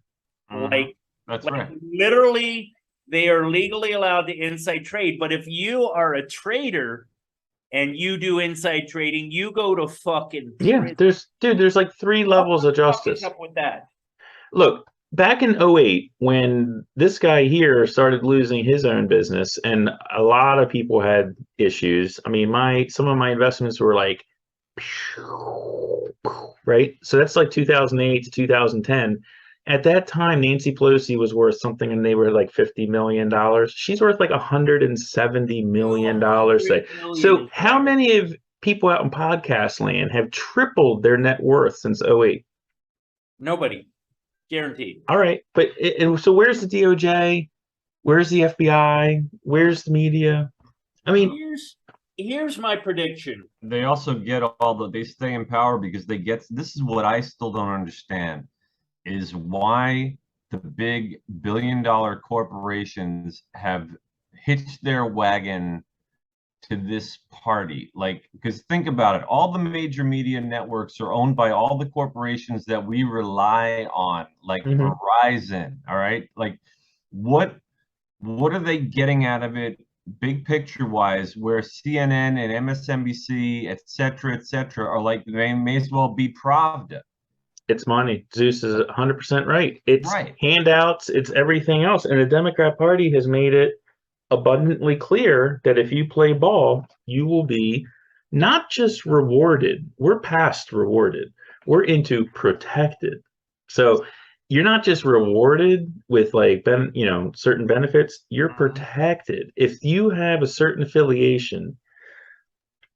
Speaker 3: That's right.
Speaker 1: Literally, they are legally allowed to inside trade. But if you are a trader and you do inside trading, you go to fucking prison.
Speaker 2: There's like 3 levels of justice.
Speaker 1: Up with that.
Speaker 2: Look, back in 2008, when this guy here started losing his own business, and a lot of people had issues. I mean, some of my investments were like, right? So that's like 2008 to 2010. At that time, Nancy Pelosi was worth something, and they were like $50 million. She's worth like $170 million. So how many of people out in podcast land have tripled their net worth since 2008?
Speaker 1: Nobody. Guaranteed.
Speaker 2: All right. But so where's the DOJ? Where's the FBI? Where's the media? I mean,
Speaker 1: here's my prediction.
Speaker 3: They also get they stay in power because this is what I still don't understand, is why the big billion-dollar corporations have hitched their wagon to this party. Like, because think about it, all the major media networks are owned by all the corporations that we rely on, like Verizon. All right, like what are they getting out of it, big picture wise, where CNN and MSNBC, et cetera, are like, they may as well be Pravda.
Speaker 2: It's money. Zeus is 100% right. It's handouts. It's everything else. And the Democrat Party has made it abundantly clear that if you play ball, you will be not just rewarded. We're past rewarded. We're into protected. So you're not just rewarded with like certain benefits. You're protected. If you have a certain affiliation,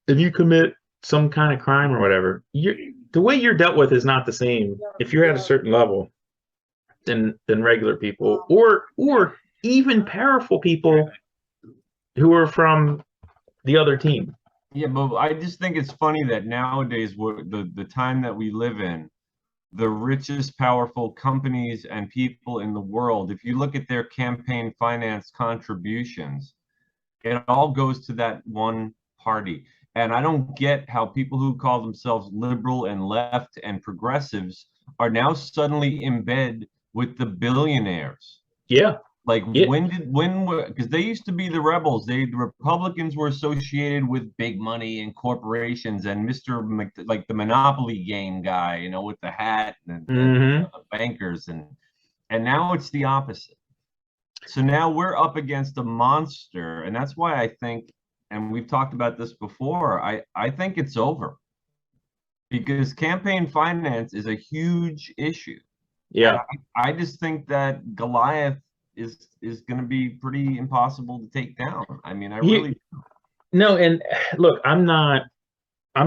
Speaker 2: if you commit some kind of crime or whatever, the way you're dealt with is not the same if you're at a certain level than regular people, or even powerful people who are from the other team.
Speaker 3: Yeah, but I just think it's funny that nowadays, the time that we live in, the richest, powerful companies and people in the world, if you look at their campaign finance contributions, it all goes to that one party. And I don't get how people who call themselves liberal and left and progressives are now suddenly in bed with the billionaires.
Speaker 2: Yeah.
Speaker 3: Like
Speaker 2: Yeah.
Speaker 3: because they used to be the rebels. The Republicans were associated with big money and corporations and like the Monopoly game guy, you know, with the hat and the bankers, and now it's the opposite. So now we're up against a monster, and that's why I think, and we've talked about this before, I think it's over. Because campaign finance is a huge issue.
Speaker 2: Yeah.
Speaker 3: I just think that Goliath is going to be pretty impossible to take down. I mean, I really
Speaker 2: no. And look, I'm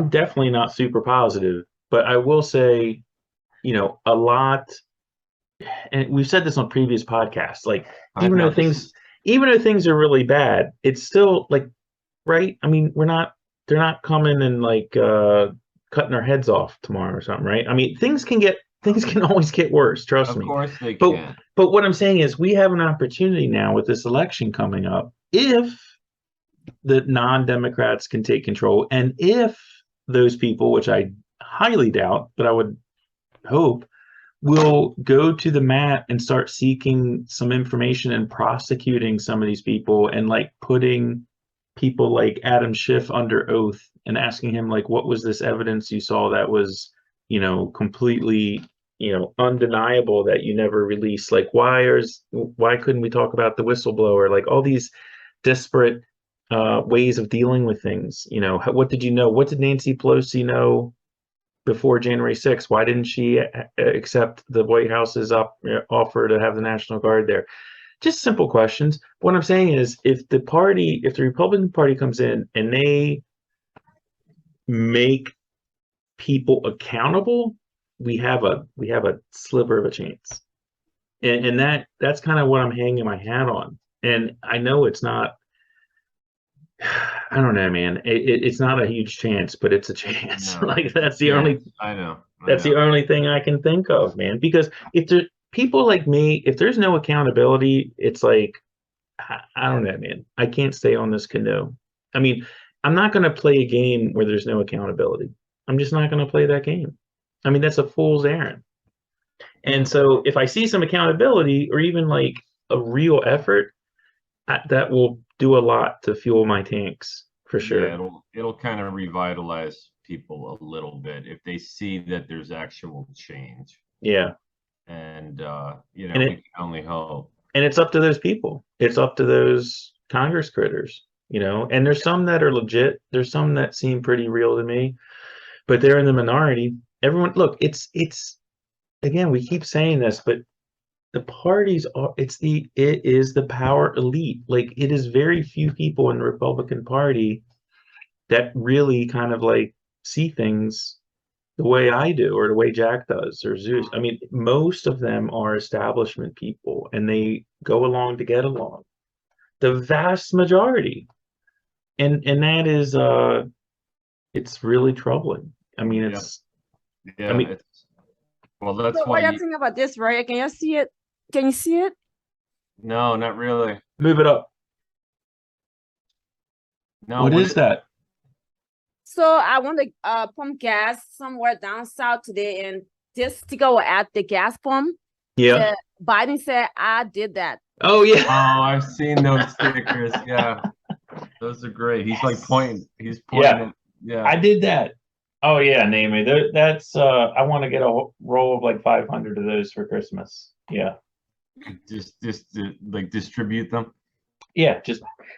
Speaker 2: definitely not super positive, but I will say, you know, a lot. And we've said this on previous podcasts. Like, even though things are really bad, it's still like, right? I mean, they're not coming and like cutting our heads off tomorrow or something, right? I mean, things can always get worse, trust me.
Speaker 3: Of course they
Speaker 2: can. But what I'm saying is we have an opportunity now with this election coming up, if the non-Democrats can take control, and if those people, which I highly doubt, but I would hope, will go to the mat and start seeking some information and prosecuting some of these people, and like putting people like Adam Schiff under oath and asking him, like, what was this evidence you saw that was, you know, completely, you know, undeniable that you never released? Like, why couldn't we talk about the whistleblower? Like, all these disparate ways of dealing with things. You know, what did you know? What did Nancy Pelosi know before January 6th? Why didn't she accept the White House's offer to have the National Guard there? Just simple questions. What I'm saying is, if the Republican Party comes in and they make people accountable, we have a sliver of a chance. And that's kind of what I'm hanging my hat on. And I know it's not, I don't know, man. It's not a huge chance, but it's a chance. No. Like, that's the only.
Speaker 3: I know.
Speaker 2: That's the only thing I can think of, man. Because if there people like me, if there's no accountability, it's like, I don't know, man. I can't stay on this canoe. I mean, I'm not going to play a game where there's no accountability. I'm just not going to play that game. I mean, that's a fool's errand. And so if I see some accountability, or even like a real effort, that will do a lot to fuel my tanks, for sure.
Speaker 3: Yeah, it'll kind of revitalize people a little bit if they see that there's actual change.
Speaker 2: Yeah.
Speaker 3: And you know, we can only hope.
Speaker 2: And it's up to those people. It's up to those Congress critters, you know. And there's some that are legit. There's some that seem pretty real to me, but they're in the minority. Everyone, look, it's again, we keep saying this, but the parties are, it is the power elite. Like, it is very few people in the Republican Party that really kind of like see things the way I do, or the way Jack does, or Zeus. I mean, most of them are establishment people, and they go along to get along. The vast majority. And that is it's really troubling. I mean, it's
Speaker 3: I mean, well, that's
Speaker 4: so
Speaker 3: why
Speaker 4: you think about this, right? Can you see it? Can you see it?
Speaker 3: No, not really.
Speaker 2: Move it up.
Speaker 3: No,
Speaker 2: what is that?
Speaker 4: So I want to pump gas somewhere down south today, and this sticker was at the gas pump.
Speaker 2: Yeah.
Speaker 4: Biden said, I did that.
Speaker 2: Oh, yeah.
Speaker 3: Oh, I've seen those stickers. Yeah. Those are great. He's like pointing. He's pointing.
Speaker 2: Yeah. I did that. Oh, yeah, Naomi. That's I want to get a roll of like 500 of those for Christmas. Yeah.
Speaker 3: Just like distribute them.
Speaker 2: Yeah,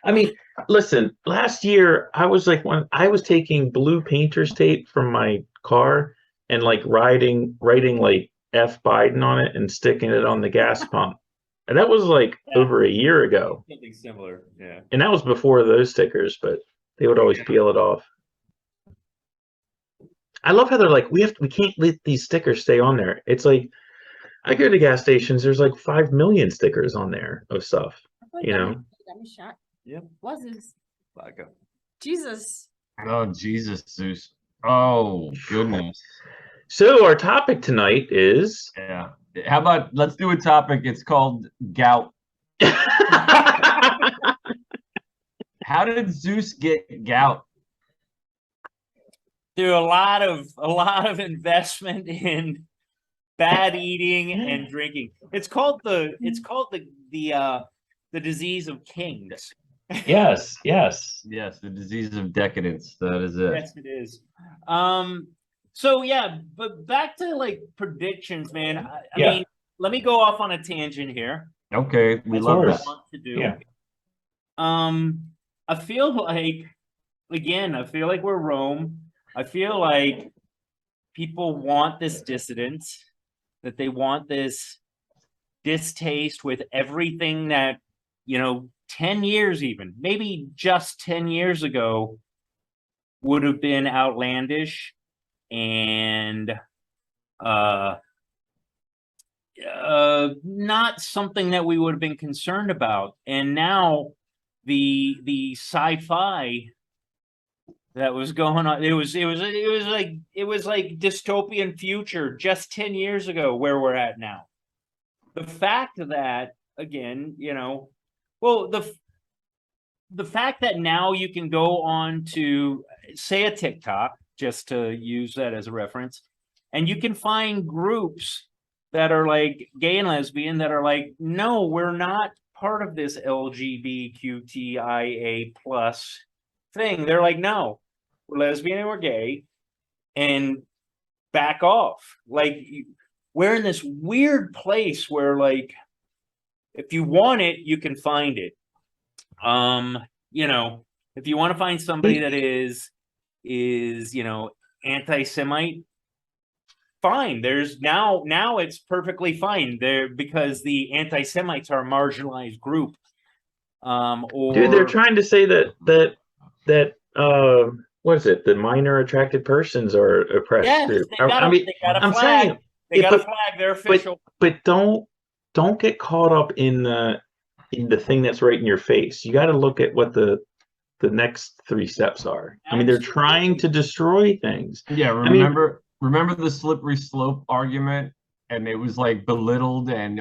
Speaker 2: I mean, listen, last year I was like, when I was taking blue painter's tape from my car and like writing like F Biden on it and sticking it on the gas pump. And that was like over a year ago.
Speaker 1: Something similar, yeah.
Speaker 2: And that was before those stickers, but they would always peel it off. I love how they're like, we can't let these stickers stay on there. It's like, I go to gas stations, there's like 5 million stickers on there of stuff, you know?
Speaker 4: Got me shot.
Speaker 1: Yeah.
Speaker 4: What's this?
Speaker 1: Vodka.
Speaker 4: Jesus.
Speaker 3: Oh, Jesus, Zeus. Oh, goodness.
Speaker 2: So our topic tonight is...
Speaker 3: Yeah. How about, let's do a topic. It's called gout. How did Zeus get gout?
Speaker 1: Through a lot of investment in bad eating and drinking. It's called the disease of kings.
Speaker 2: Yes.
Speaker 3: Yes, the disease of decadence. That is it.
Speaker 1: Yes, it is. So yeah, but back to like predictions, man. I mean, let me go off on a tangent here.
Speaker 3: Okay, we
Speaker 1: That's
Speaker 3: love
Speaker 1: what I
Speaker 3: this.
Speaker 1: want to do.
Speaker 2: Yeah.
Speaker 1: I feel like, again, I feel like we're Rome. I feel like people want this dissidence, that they want this distaste with everything that, 10 years even, maybe just 10 years ago would have been outlandish and not something that we would have been concerned about. And now the sci-fi that was going on, it was like dystopian future just 10 years ago where we're at now. The fact that, again, well, the fact that now you can go on to, say, a TikTok, just to use that as a reference, and you can find groups that are like gay and lesbian that are like, no, we're not part of this LGBTQIA plus thing. They're like, no, we're lesbian and we're gay, and back off. Like, we're in this weird place where, like, if you want it, you can find it. If you want to find somebody that is anti-Semite, fine. There's now it's perfectly fine there, because the anti-Semites are a marginalized group.
Speaker 2: Dude, they're trying to say that what is it? The minor attracted persons are oppressed.
Speaker 1: Yes,
Speaker 2: group.
Speaker 1: they got a
Speaker 2: I'm
Speaker 1: flag.
Speaker 2: saying
Speaker 1: They got a flag. They're official.
Speaker 2: But don't get caught up in the thing that's right in your face. You got to look at what the next 3 steps are. I mean, they're trying to destroy things.
Speaker 3: Yeah, remember the slippery slope argument, and it was like belittled, and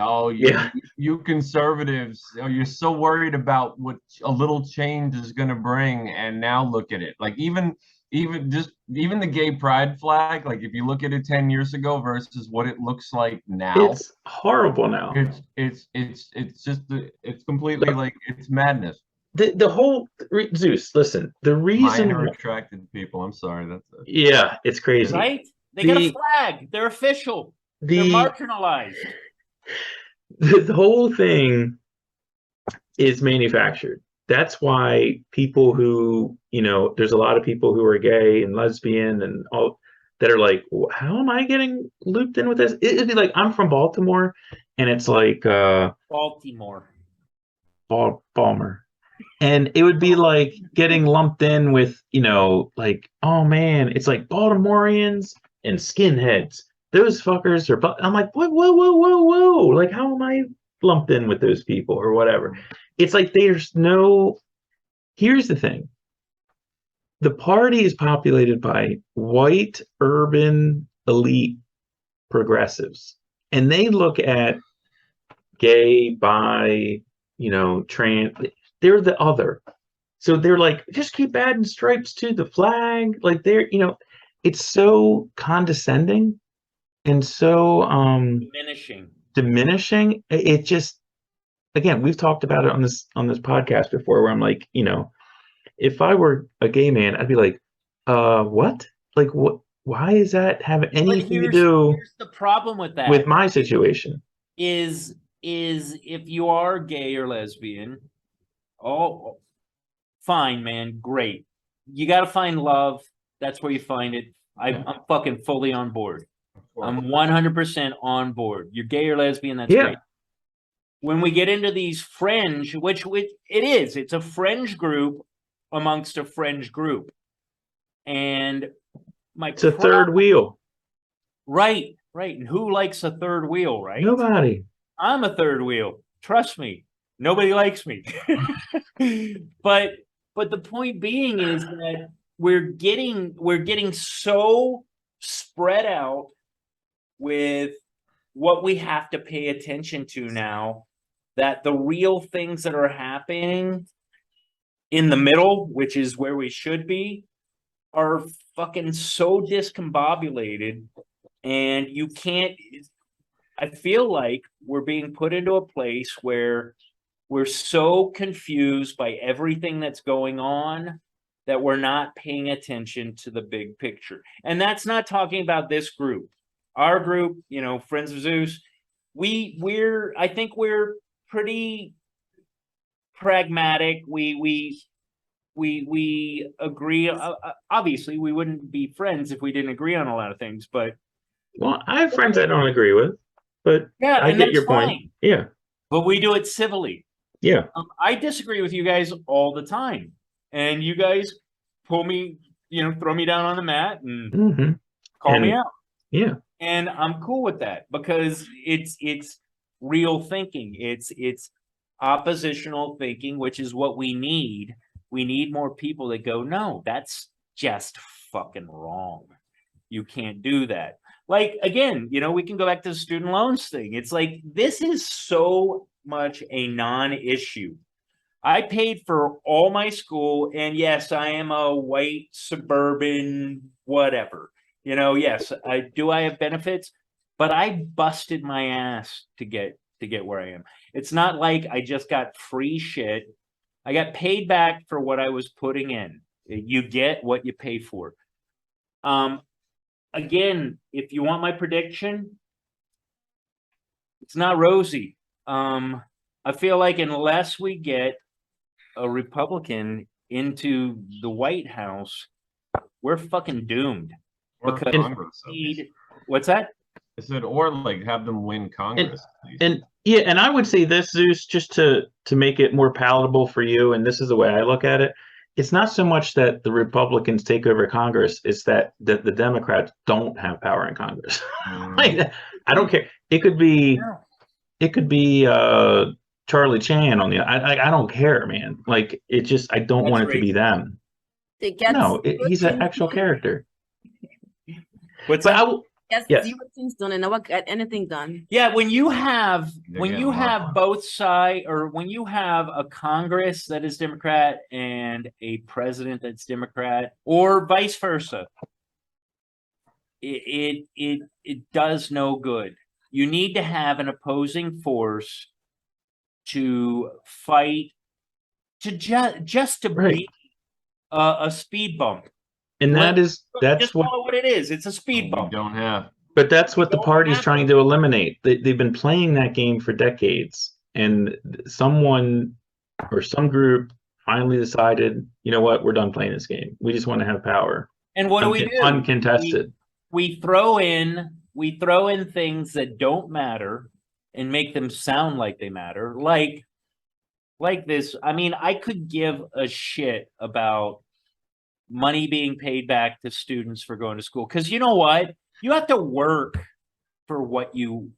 Speaker 3: you conservatives, you're so worried about what a little change is going to bring, and now look at it. Like even the gay pride flag, like if you look at it 10 years ago versus what it looks like now,
Speaker 2: it's horrible now.
Speaker 3: It's just it's completely like it's madness.
Speaker 2: The whole Zeus, listen, the reason
Speaker 3: minor attracted people, I'm sorry, that's it.
Speaker 2: Yeah, it's crazy.
Speaker 1: Right? They got a flag. They're official. They're marginalized.
Speaker 2: The whole thing is manufactured. That's why people who, there's a lot of people who are gay and lesbian and all that are like, how am I getting looped in with this? It'd be like, I'm from Baltimore, and it's like
Speaker 1: Baltimore.
Speaker 2: Balmer. And it would be like getting lumped in with, like, oh man, it's like Baltimoreans and skinheads. Those fuckers are. I'm like, whoa. Like, how am I lumped in with those people or whatever? It's like there's no. Here's the thing. The party is populated by white, urban, elite progressives. And they look at gay, bi, trans. They're the other. So they're like, just keep adding stripes to the flag. Like it's so condescending and so diminishing. It just, again, we've talked about it on this podcast before, where I'm like, if I were a gay man, I'd be like, what? Like, what? Why does that have anything to do?
Speaker 1: Here's the problem with that.
Speaker 2: With my situation
Speaker 1: is if you are gay or lesbian, oh, fine, man, great. You got to find love. That's where you find it. I'm fucking fully on board. I'm 100% on board. You're gay or lesbian, that's great. When we get into these fringe, which it's a fringe group amongst a fringe group. And
Speaker 2: it's a third wheel.
Speaker 1: Right. And who likes a third wheel, right?
Speaker 2: Nobody.
Speaker 1: I'm a third wheel. Trust me. Nobody likes me. But the point being is that we're getting so spread out with what we have to pay attention to now, that the real things that are happening in the middle, which is where we should be, are fucking so discombobulated, and you can't. I feel like we're being put into a place where we're so confused by everything that's going on that we're not paying attention to the big picture. And that's not talking about this group. Our group, you know, Friends of Zeus, I think we're pretty pragmatic. We agree. Obviously, we wouldn't be friends if we didn't agree on a lot of things, but
Speaker 2: Well, I have friends I don't agree with, but
Speaker 1: yeah,
Speaker 2: I
Speaker 1: and
Speaker 2: get
Speaker 1: that's
Speaker 2: your point.
Speaker 1: fine.
Speaker 2: Yeah.
Speaker 1: But we do it civilly.
Speaker 2: Yeah.
Speaker 1: I disagree with you guys all the time, and you guys pull me, you know, throw me down on the mat and
Speaker 2: Mm-hmm.
Speaker 1: call me out.
Speaker 2: Yeah.
Speaker 1: And I'm cool with that because it's real thinking. It's oppositional thinking, which is what we need. We need more people that go, no, that's just fucking wrong. You can't do that. Like, again, you know, we can go back to the student loans thing. It's like, this is so much a non-issue. I paid for all my school, and yes, I am a white suburban whatever. You know, yes, I have benefits, but I busted my ass to get where I am. It's not like I just got free shit. I got paid back for what I was putting in. You get what you pay for. Again, if you want my prediction, it's not rosy. I feel like unless we get a Republican into the White House, we're fucking doomed.
Speaker 3: Or
Speaker 1: Because
Speaker 3: Congress.
Speaker 1: what's that?
Speaker 3: I said, or like have them win Congress.
Speaker 2: And yeah, and I would say this, Zeus, just to make it more palatable for you, and this is the way I look at it. It's not so much that the Republicans take over Congress; it's that the Democrats don't have power in Congress. Like, I don't care. It could be Charlie Chan on the. I don't care, man. Like, it just, I don't want it to be them. No, he's an actual character.
Speaker 1: What's
Speaker 2: But
Speaker 1: that?
Speaker 2: Yes.
Speaker 4: Zero things done and never got anything done.
Speaker 1: Yeah, when you have
Speaker 3: Yeah.
Speaker 1: both sides, or when you have a Congress that is Democrat and a president that's Democrat, or vice versa, it does no good. You need to have an opposing force to fight, to just to
Speaker 2: Right.
Speaker 1: beat a speed bump.
Speaker 2: And that's
Speaker 1: Just
Speaker 2: what.
Speaker 1: call it what it is. It's a speed
Speaker 3: We
Speaker 1: bump.
Speaker 3: don't have.
Speaker 2: But that's what the
Speaker 1: Don't
Speaker 2: party's
Speaker 1: have
Speaker 2: trying to eliminate. They've been playing that game for decades, and someone or some group finally decided, you know what, we're done playing this game. We just want to have power.
Speaker 1: And what do we do?
Speaker 2: Uncontested.
Speaker 1: We throw in things that don't matter and make them sound like they matter. Like this. I mean, I could give a shit about money being paid back to students for going to school, because you know what? You have to work for what you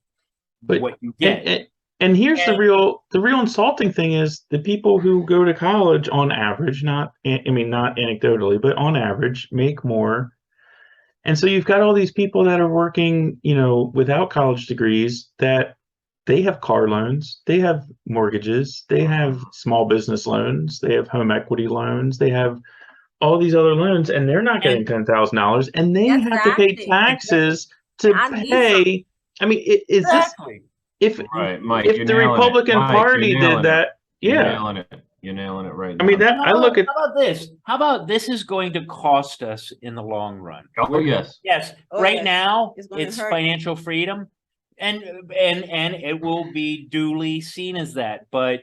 Speaker 1: get.
Speaker 2: And here's the real insulting thing is the people who go to college on average, not anecdotally, but on average, make more. And so you've got all these people that are working, you know, without college degrees, that they have car loans, they have mortgages, they have small business loans, they have home equity loans, they have all these other loans, and they're not getting $10,000, and they have to pay taxes to pay. I mean, is
Speaker 1: Exactly.
Speaker 2: this
Speaker 3: Right, Mike,
Speaker 2: if the Republican Party did that? Yeah,
Speaker 3: you're nailing it right now.
Speaker 2: I mean, that I look at.
Speaker 1: How about this? How about this is going to cost us in the long run?
Speaker 3: Oh, yes.
Speaker 1: Yes.
Speaker 4: Oh,
Speaker 1: Right
Speaker 4: yes.
Speaker 1: now,
Speaker 4: It's gonna
Speaker 1: it's
Speaker 4: hurt.
Speaker 1: financial freedom, and it will be duly seen as that. But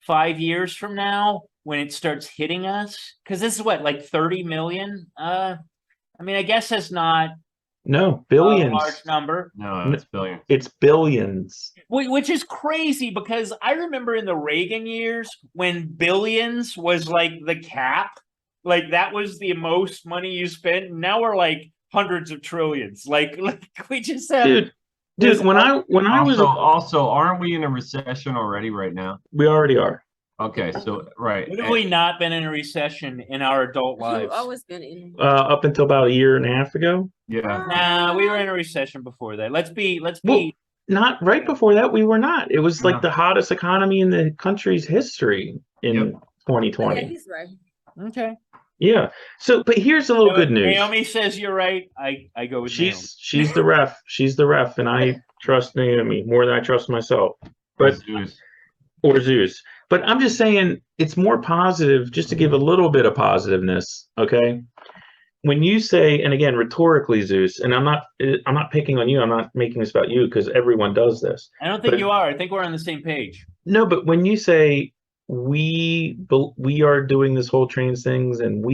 Speaker 1: 5 years from now, when it starts hitting us, because this is what, like 30 million? I mean, I guess that's not
Speaker 2: No,
Speaker 1: a
Speaker 2: billions.
Speaker 1: large number.
Speaker 3: No, it's billions.
Speaker 2: It's billions.
Speaker 1: Which is crazy, because I remember in the Reagan years when billions was like the cap, like that was the most money you spent. Now we're like hundreds of trillions. Like we just have.
Speaker 2: Dude, when I was
Speaker 3: Also, aren't we in a recession already right now?
Speaker 2: we already are.
Speaker 3: Okay, so right.
Speaker 1: When have we not been in a recession in our adult
Speaker 4: You've
Speaker 1: lives?
Speaker 4: always been in.
Speaker 2: Up until about a year and a half ago.
Speaker 3: Yeah.
Speaker 1: Nah, we were in a recession before that. Let's be.
Speaker 2: Well, not right before that. We were not. It was like
Speaker 3: No.
Speaker 2: the hottest economy in the country's history in
Speaker 3: Yep.
Speaker 4: Yeah,
Speaker 2: 2020.
Speaker 4: he's right.
Speaker 1: Okay.
Speaker 2: Yeah. So, but here's a little good news.
Speaker 1: Naomi says you're right. I go with Naomi.
Speaker 2: She's the ref. She's the ref, and I trust Naomi more than I trust myself. But
Speaker 3: Zeus.
Speaker 2: or Zeus. But I'm just saying it's more positive, just to give a little bit of positiveness, okay? When you say, and again, rhetorically, Zeus, and I'm not picking on you, I'm not making this about you because everyone does this.
Speaker 1: I don't think you are. I think we're on the same page.
Speaker 2: No, but when you say we are doing this whole trans things and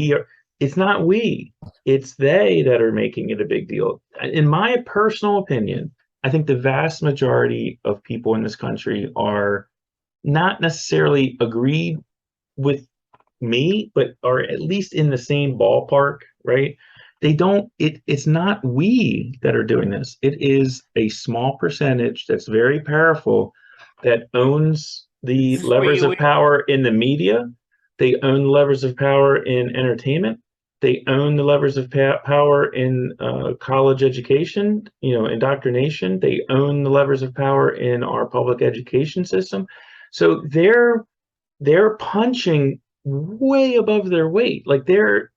Speaker 2: it's not we, it's they that are making it a big deal. In my personal opinion, I think the vast majority of people in this country are not necessarily agreed with me, but are at least in the same ballpark, right? It's not we that are doing this. It is a small percentage that's very powerful that owns the levers of power in the media. They own the levers of power in entertainment. They own the levers of power in college education, indoctrination. They own the levers of power in our public education system. So they're punching way above their weight. Like their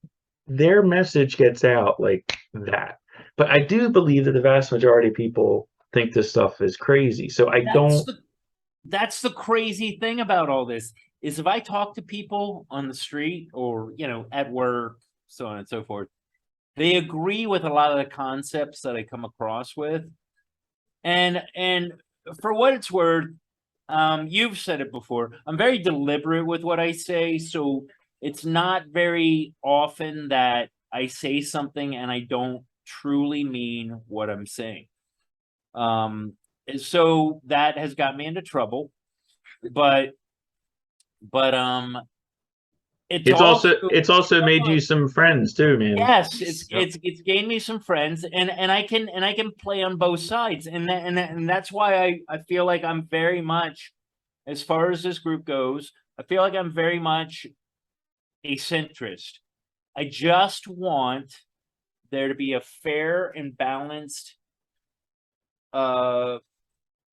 Speaker 2: message gets out like that. But I do believe that the vast majority of people think this stuff is crazy. So
Speaker 1: that's the crazy thing about all this is if I talk to people on the street or, at work, so on and so forth, they agree with a lot of the concepts that I come across with. And for what it's worth, you've said it before, I'm very deliberate with what I say, so it's not very often that I say something and I don't truly mean what I'm saying. So that has got me into trouble, but it's
Speaker 2: also made you some friends too, man.
Speaker 1: Yes, it's gained me some friends, and I can play on both sides, and that's why I feel like I'm very much, as far as this group goes, I feel like I'm very much a centrist. I just want there to be a fair and balanced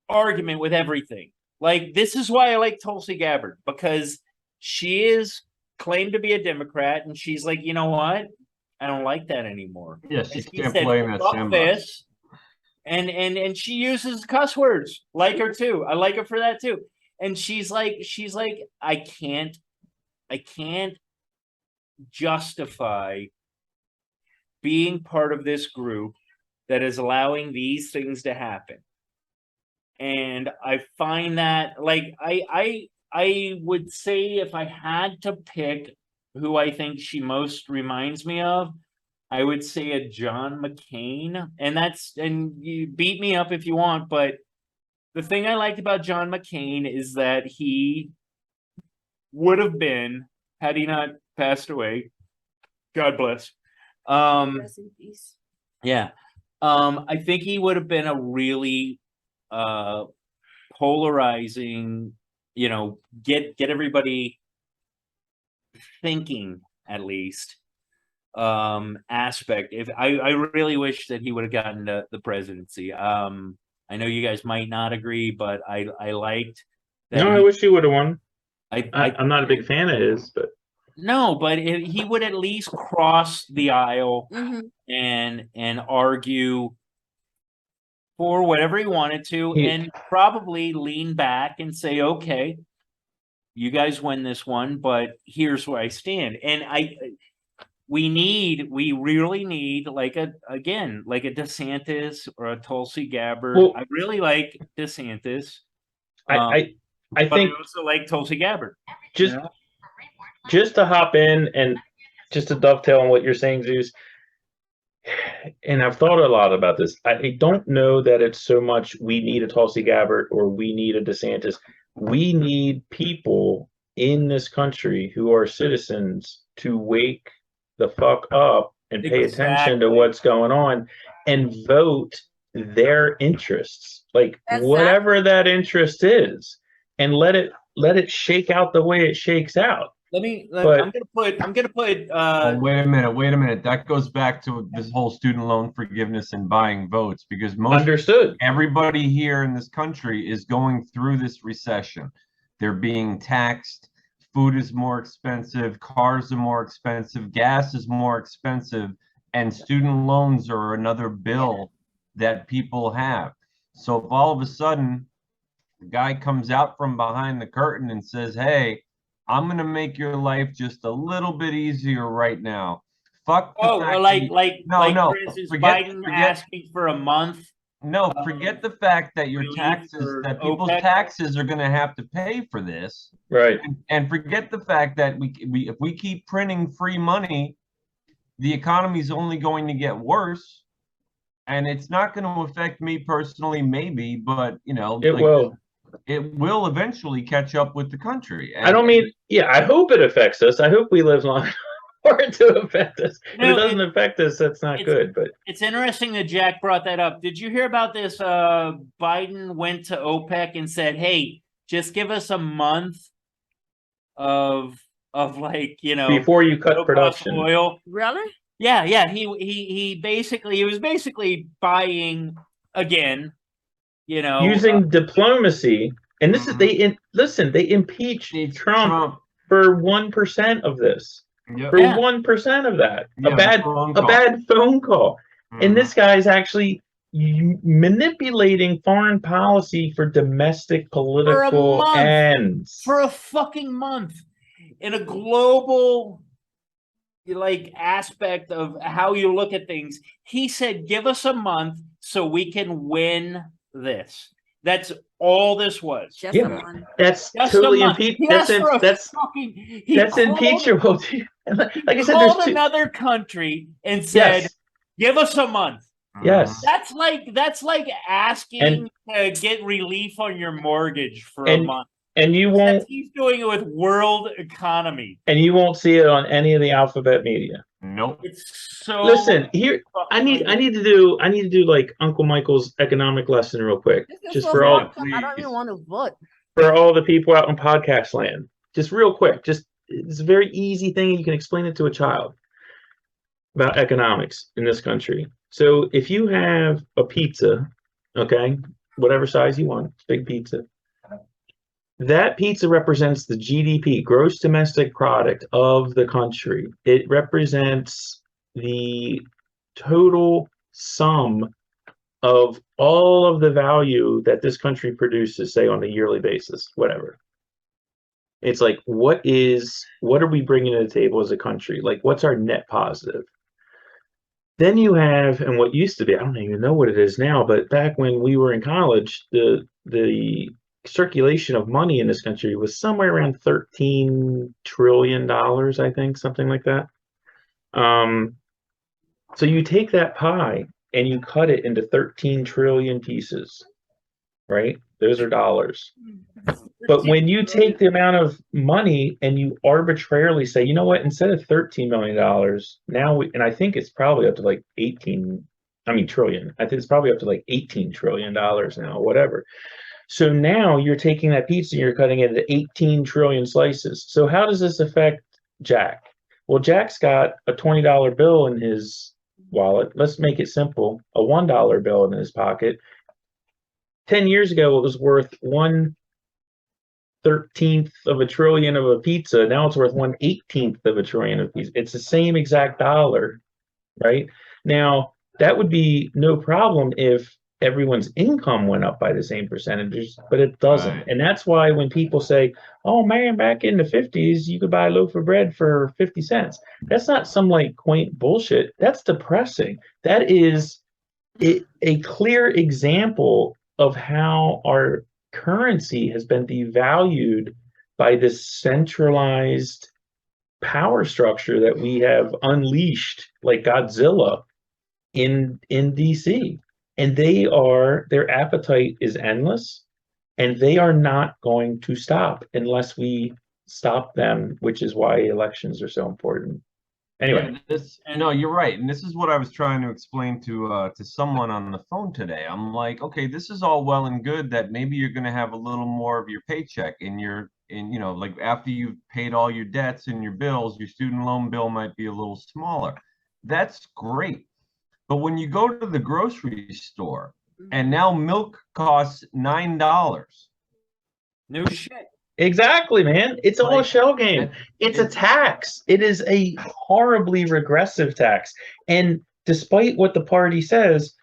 Speaker 1: argument with everything. Like, this is why I like Tulsi Gabbard, because she is claimed to be a Democrat, and she's like, you know what? I don't like that anymore.
Speaker 3: Yeah, she can't play in that sandbox.
Speaker 1: And she uses cuss words. Like her too. I like her for that too. And she's like, I can't justify being part of this group that is allowing these things to happen. And I find that, like, I would say if I had to pick who I think she most reminds me of, I would say a John McCain. And you beat me up if you want, but the thing I liked about John McCain is that he would have been, had he not passed away, God bless.
Speaker 4: Rest in peace.
Speaker 1: Yeah. I think he would have been a really polarizing, get everybody thinking, at least, aspect. If I really wish that he would have gotten the presidency. I know you guys might not agree, but I liked that.
Speaker 2: No, I wish he would have won.
Speaker 1: I'm
Speaker 2: not a big fan of his, but
Speaker 1: no, but he would at least cross the aisle and argue for whatever he wanted to, and probably lean back and say, okay, you guys win this one, but here's where I stand. And we really need like a DeSantis or a Tulsi Gabbard.
Speaker 2: Well,
Speaker 1: I really like DeSantis.
Speaker 2: I think
Speaker 1: I also like Tulsi Gabbard.
Speaker 2: Just to hop in and just to dovetail on what you're saying, Zeus, and I've thought a lot about this. I don't know that it's so much we need a Tulsi Gabbard or we need a DeSantis. We need people in this country who are citizens to wake the fuck up and pay attention to what's going on and vote their interests, like whatever that interest is, and let it shake out the way it shakes out.
Speaker 1: I'm gonna put.
Speaker 3: Oh, wait a minute. That goes back to this whole student loan forgiveness and buying votes, because everybody here in this country is going through this recession. They're being taxed. Food is more expensive. Cars are more expensive. Gas is more expensive, and student loans are another bill that people have. So if all of a sudden the guy comes out from behind the curtain and says, hey, I'm going to make your life just a little bit easier right now. Fuck the fact
Speaker 1: for instance, Biden asking for a month.
Speaker 3: No, forget the fact that your taxes, that people's taxes are going to have to pay for this.
Speaker 2: Right.
Speaker 3: And forget the fact that if we keep printing free money, the economy is only going to get worse. And it's not going to affect me personally, maybe, but
Speaker 2: it will.
Speaker 3: It will eventually catch up with the country.
Speaker 2: And, I hope it affects us. I hope we live long for it to affect us. If it doesn't affect us, that's not good. But
Speaker 1: it's interesting that Jack brought that up. Did you hear about this? Biden went to OPEC and said, "Hey, just give us a month of
Speaker 2: before you cut production."
Speaker 1: Oil.
Speaker 4: Really?
Speaker 1: Yeah. He was basically buying again.
Speaker 2: Using diplomacy, and this is they impeached Trump for 1% of this.
Speaker 3: Yep.
Speaker 2: For 1% of that, a bad phone call, and this guy is actually manipulating foreign policy for domestic political ends
Speaker 1: for a fucking month in a global aspect of how you look at things. He said, "Give us a month so we can win this." That's all this was.
Speaker 4: Just a month.
Speaker 2: That's totally impeachable. That's impeachable. Like I said,
Speaker 1: called another country and said, "Give us a month."
Speaker 2: Yes.
Speaker 1: That's like asking to get relief on your mortgage for a month.
Speaker 2: And you won't.
Speaker 1: He's doing it with world economy.
Speaker 2: And you won't see it on any of the alphabet media.
Speaker 3: Nope.
Speaker 1: It's so.
Speaker 2: Listen here. I need to do like Uncle Michael's economic lesson real quick, just for all.
Speaker 4: I don't even want to vote.
Speaker 2: For all the people out in podcast land, just real quick. It's a very easy thing. You can explain it to a child about economics in this country. So if you have a pizza, okay, whatever size you want, big pizza. That pizza represents the GDP, gross domestic product of the country. It represents the total sum of all of the value that this country produces, say on a yearly basis, whatever. It's like, what are we bringing to the table as a country? Like, what's our net positive? Then you have, and what used to be, I don't even know what it is now, but back when we were in college, the circulation of money in this country was somewhere around $13 trillion, I think, something like that. So you take that pie and you cut it into 13 trillion pieces, right? Those are dollars. But when you take the amount of money and you arbitrarily say, you know what, instead of $13 million, now and I think it's probably up to like trillion. I think it's probably up to like $18 trillion now, whatever. So now you're taking that pizza and you're cutting it into 18 trillion slices. So how does this affect Jack? Well, Jack's got a $20 bill in his wallet. Let's make it simple. A $1 bill in his pocket. 10 years ago, it was worth 1/13 of a trillion of a pizza. Now it's worth 1/18 of a trillion of a pizza. It's the same exact dollar, right? Now, that would be no problem if everyone's income went up by the same percentages, but it doesn't. Right. And that's why when people say, oh man, back in the 50s, you could buy a loaf of bread for 50 cents. That's not some like quaint bullshit. That's depressing. That is a clear example of how our currency has been devalued by this centralized power structure that we have unleashed like Godzilla in DC. And their appetite is endless, and they are not going to stop unless we stop them, which is why elections are so important. Anyway,
Speaker 3: no, you're right, and this is what I was trying to explain to someone on the phone today. I'm like, okay, this is all well and good that maybe you're going to have a little more of your paycheck like after you've paid all your debts and your bills, your student loan bill might be a little smaller. That's great. But when you go to the grocery store and now milk costs $9.
Speaker 1: No shit.
Speaker 2: Exactly, man. It's all a shell game. It's a tax. It is a horribly regressive tax. And despite what the party says,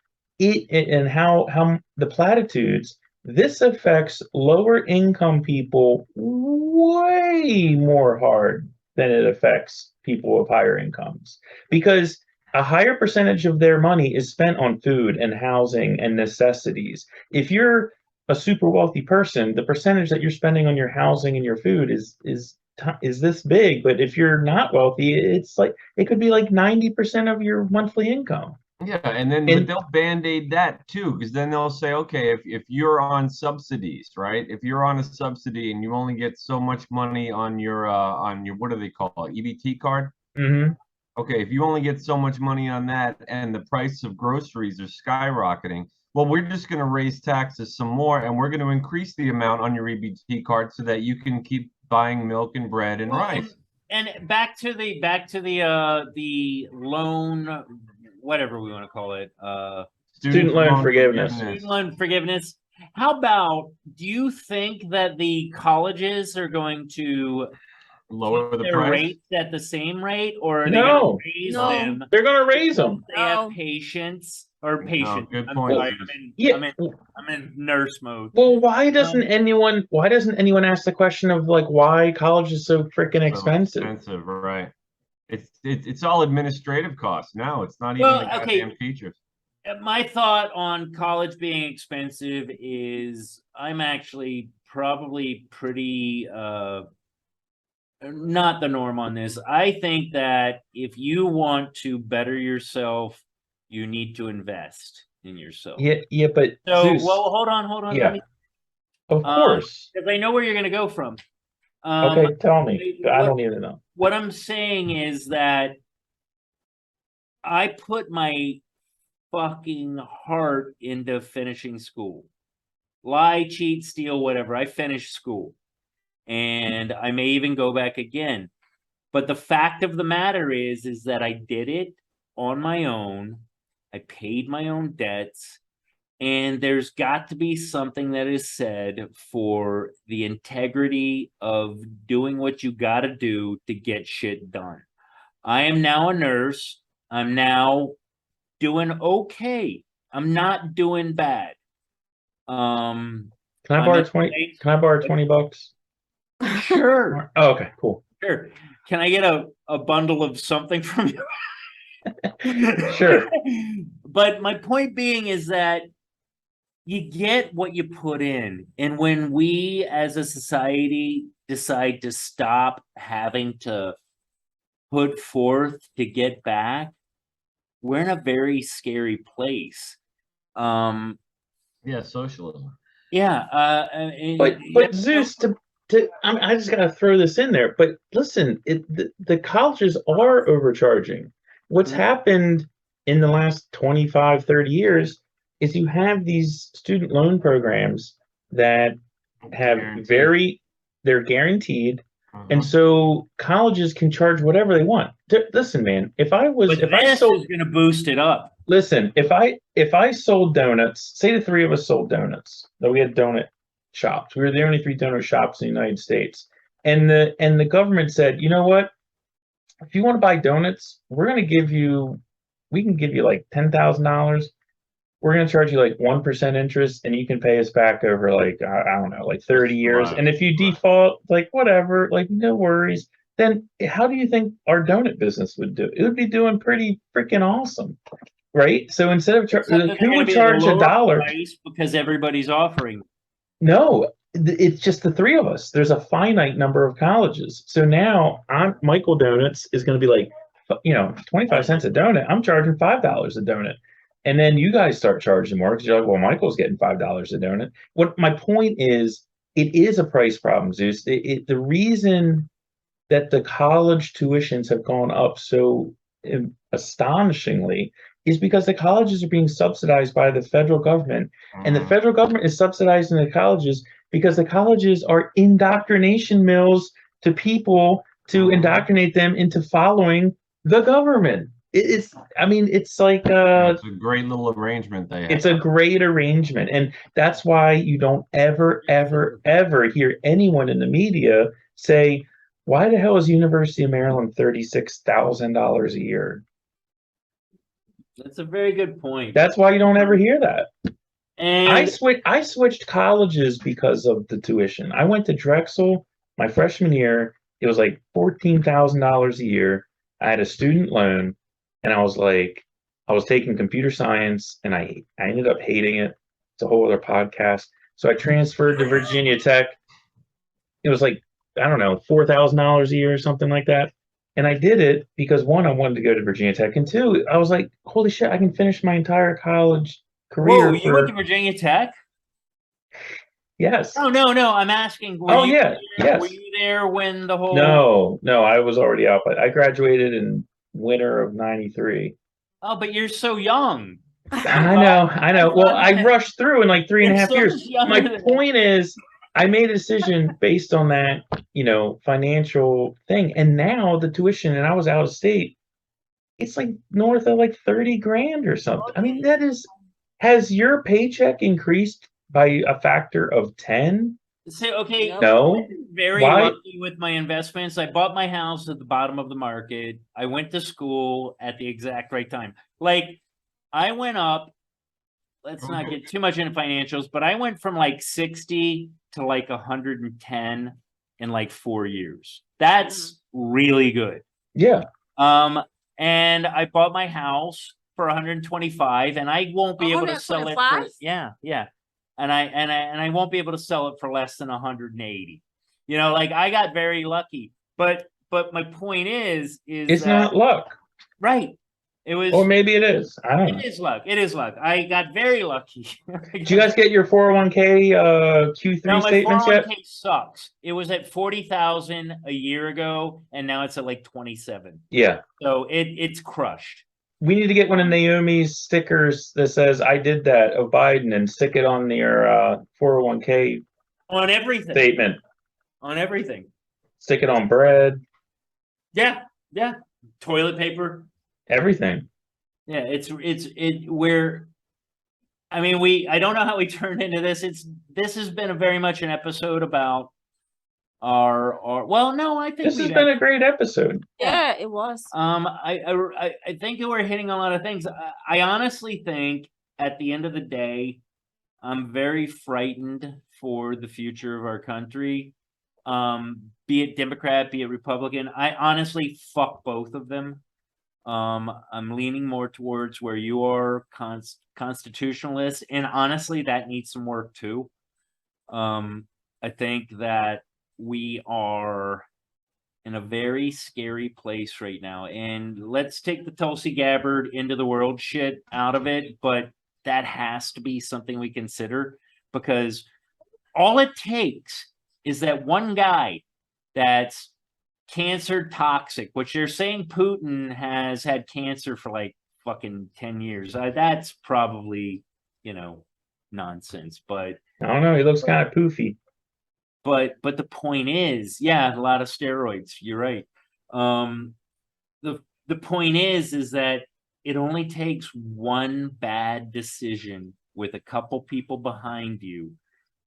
Speaker 2: and how the platitudes, this affects lower income people way more hard than it affects people with higher incomes, because a higher percentage of their money is spent on food and housing and necessities. If you're a super wealthy person, the percentage that you're spending on your housing and your food is this big. But if you're not wealthy, it's like it could be like 90% of your monthly income.
Speaker 3: Yeah, and then but they'll band-aid that too, because then they'll say, okay, if you're on subsidies, right? If you're on a subsidy and you only get so much money on your what do they call it, EBT card?
Speaker 2: Mm-hmm.
Speaker 3: Okay, if you only get so much money on that and the price of groceries are skyrocketing, well, we're just going to raise taxes some more, and we're going to increase the amount on your EBT card so that you can keep buying milk and bread and rice.
Speaker 1: And back to the loan, whatever we want to call it,
Speaker 2: student loan forgiveness.
Speaker 1: Student loan forgiveness. How about, do you think that the colleges are going to
Speaker 3: lower the
Speaker 1: their
Speaker 3: price
Speaker 1: rates at the same rate, or are they
Speaker 2: No.
Speaker 1: going to raise
Speaker 4: No.
Speaker 1: them?
Speaker 2: They're going to raise them.
Speaker 1: They have patience or patience.
Speaker 3: good
Speaker 1: I'm
Speaker 3: point.
Speaker 1: sorry,
Speaker 2: Yeah.
Speaker 1: I'm in nurse mode.
Speaker 2: Well, why doesn't anyone ask the question of like why college is so freaking expensive?
Speaker 3: Right? It's all administrative costs now. It's not even the goddamn teachers.
Speaker 1: My thought on college being expensive is I'm actually probably pretty not the norm on this. I think that if you want to better yourself, you need to invest in yourself.
Speaker 2: Yeah, but
Speaker 1: So,
Speaker 2: Zeus,
Speaker 1: well, hold on.
Speaker 2: Yeah. Of course.
Speaker 1: Because I know where you're going to go from.
Speaker 2: Okay, tell me. I don't even know.
Speaker 1: What I'm saying is that I put my fucking heart into finishing school. Lie, cheat, steal, whatever. I finished school. And I may even go back again. But the fact of the matter is that I did it on my own. I paid my own debts. And there's got to be something that is said for the integrity of doing what you got to do to get shit done. I am now a nurse. I'm now doing okay. I'm not doing bad.
Speaker 2: Can I borrow 20? Can I borrow $20?
Speaker 1: Sure.
Speaker 2: Oh, okay, cool.
Speaker 1: Sure. Can I get a bundle of something from you?
Speaker 2: Sure.
Speaker 1: But my point being is that you get what you put in. And when we as a society decide to stop having to put forth to get back, we're in a very scary place.
Speaker 3: Yeah, socialism.
Speaker 1: Yeah.
Speaker 2: But Zeus, I just gotta throw this in there. But listen, the colleges are overcharging. What's happened in the last 25, 30 years is you have these student loan programs that have they're guaranteed. And so colleges can charge whatever they want. Listen, man, if I sold,
Speaker 1: is going to boost it up.
Speaker 2: Listen, if I sold donuts, say the three of us sold donuts, that we had donut shops. We were the only 3 donut shops in the United States. And the government said, you know what? If you want to buy donuts, we can give you like $10,000. We're going to charge you like 1% interest, and you can pay us back over like, I don't know, like 30 years. And if you default, like whatever, like no worries. Then how do you think our donut business would do? It would be doing pretty freaking awesome, right? So instead of who would charge $1?
Speaker 1: Because everybody's offering.
Speaker 2: No, it's just the 3 of us. There's a finite number of colleges. So now Michael Donuts is going to be like, 25 cents a donut. I'm charging $5 a donut. And then you guys start charging more because you're like, well, Michael's getting $5 a donut. What my point is, it is a price problem, Zeus. The reason that the college tuitions have gone up so astonishingly is because the colleges are being subsidized by the federal government. And the federal government is subsidizing the colleges because the colleges are indoctrination mills to people to indoctrinate them into following the government. It's like
Speaker 3: it's a great little arrangement they have.
Speaker 2: It's a great arrangement, and that's why you don't ever hear anyone in the media say, why the hell is University of Maryland $36,000 a year?
Speaker 1: That's a very good point.
Speaker 2: That's why you don't ever hear that.
Speaker 1: And
Speaker 2: I switched colleges because of the tuition. I went to Drexel my freshman year. It was like $14,000 a year. I had a student loan, and I was taking computer science, and I ended up hating it. It's a whole other podcast. So I transferred to Virginia Tech. It was like, I don't know, $4,000 a year or something like that. And I did it because one, I wanted to go to Virginia Tech, and two, I was like, holy shit, I can finish my entire college career.
Speaker 1: whoa, you went to Virginia Tech?
Speaker 2: Yes.
Speaker 1: Oh no, I'm asking.
Speaker 2: Oh yeah, yes.
Speaker 1: Were you there when the whole?
Speaker 2: No, I was already out, but I graduated in winter of '93.
Speaker 1: Oh, but you're so young.
Speaker 2: I know. Well, I rushed through in like 3.5 years. My point is, I made a decision based on that, financial thing. And now the tuition, and I was out of state, it's like north of like 30 grand or something. I mean, has your paycheck increased by a factor of 10?
Speaker 1: Say, okay,
Speaker 2: no.
Speaker 1: Very lucky with my investments. I bought my house at the bottom of the market. I went to school at the exact right time. Like, I went up, let's not get too much into financials, but I went from like 60 to like 110 in like 4 years. That's really good.
Speaker 2: Yeah.
Speaker 1: And I bought my house for 125, and I won't be able to sell it for, yeah. And I won't be able to sell it for less than 180. Like, I got very lucky. But my point is
Speaker 2: it's not luck.
Speaker 1: Right. It was,
Speaker 2: or maybe it is. I don't know.
Speaker 1: It is luck. I got very lucky.
Speaker 2: Did you guys get your 401k Q3 statements yet?
Speaker 1: My 401k sucks. It was at 40,000 a year ago, and now it's at like 27.
Speaker 2: Yeah.
Speaker 1: So it's crushed.
Speaker 2: We need to get one of Naomi's stickers that says "I did that" of Biden, and stick it on your 401k
Speaker 1: on everything
Speaker 2: statement.
Speaker 1: On everything.
Speaker 2: Stick it on bread.
Speaker 1: Yeah. Toilet paper.
Speaker 2: Everything.
Speaker 1: Yeah, we're, I mean, I don't know how we turned into this. This has been very much an episode about well, no, I think
Speaker 2: this has been a great episode.
Speaker 4: Yeah, it was.
Speaker 1: I think that we're hitting a lot of things. I honestly think at the end of the day, I'm very frightened for the future of our country. Be it Democrat, be it Republican. I honestly fuck both of them. I'm leaning more towards where you are, constitutionalist, and honestly, that needs some work too. I think that we are in a very scary place right now, and let's take the Tulsi Gabbard into the world shit out of it, but that has to be something we consider, because all it takes is that one guy that's cancer toxic, which they're saying Putin has had cancer for like fucking 10 years. That's probably, nonsense, but
Speaker 2: I don't know. He looks kind of poofy.
Speaker 1: But the point is, yeah, a lot of steroids. You're right. The point is that it only takes one bad decision with a couple people behind you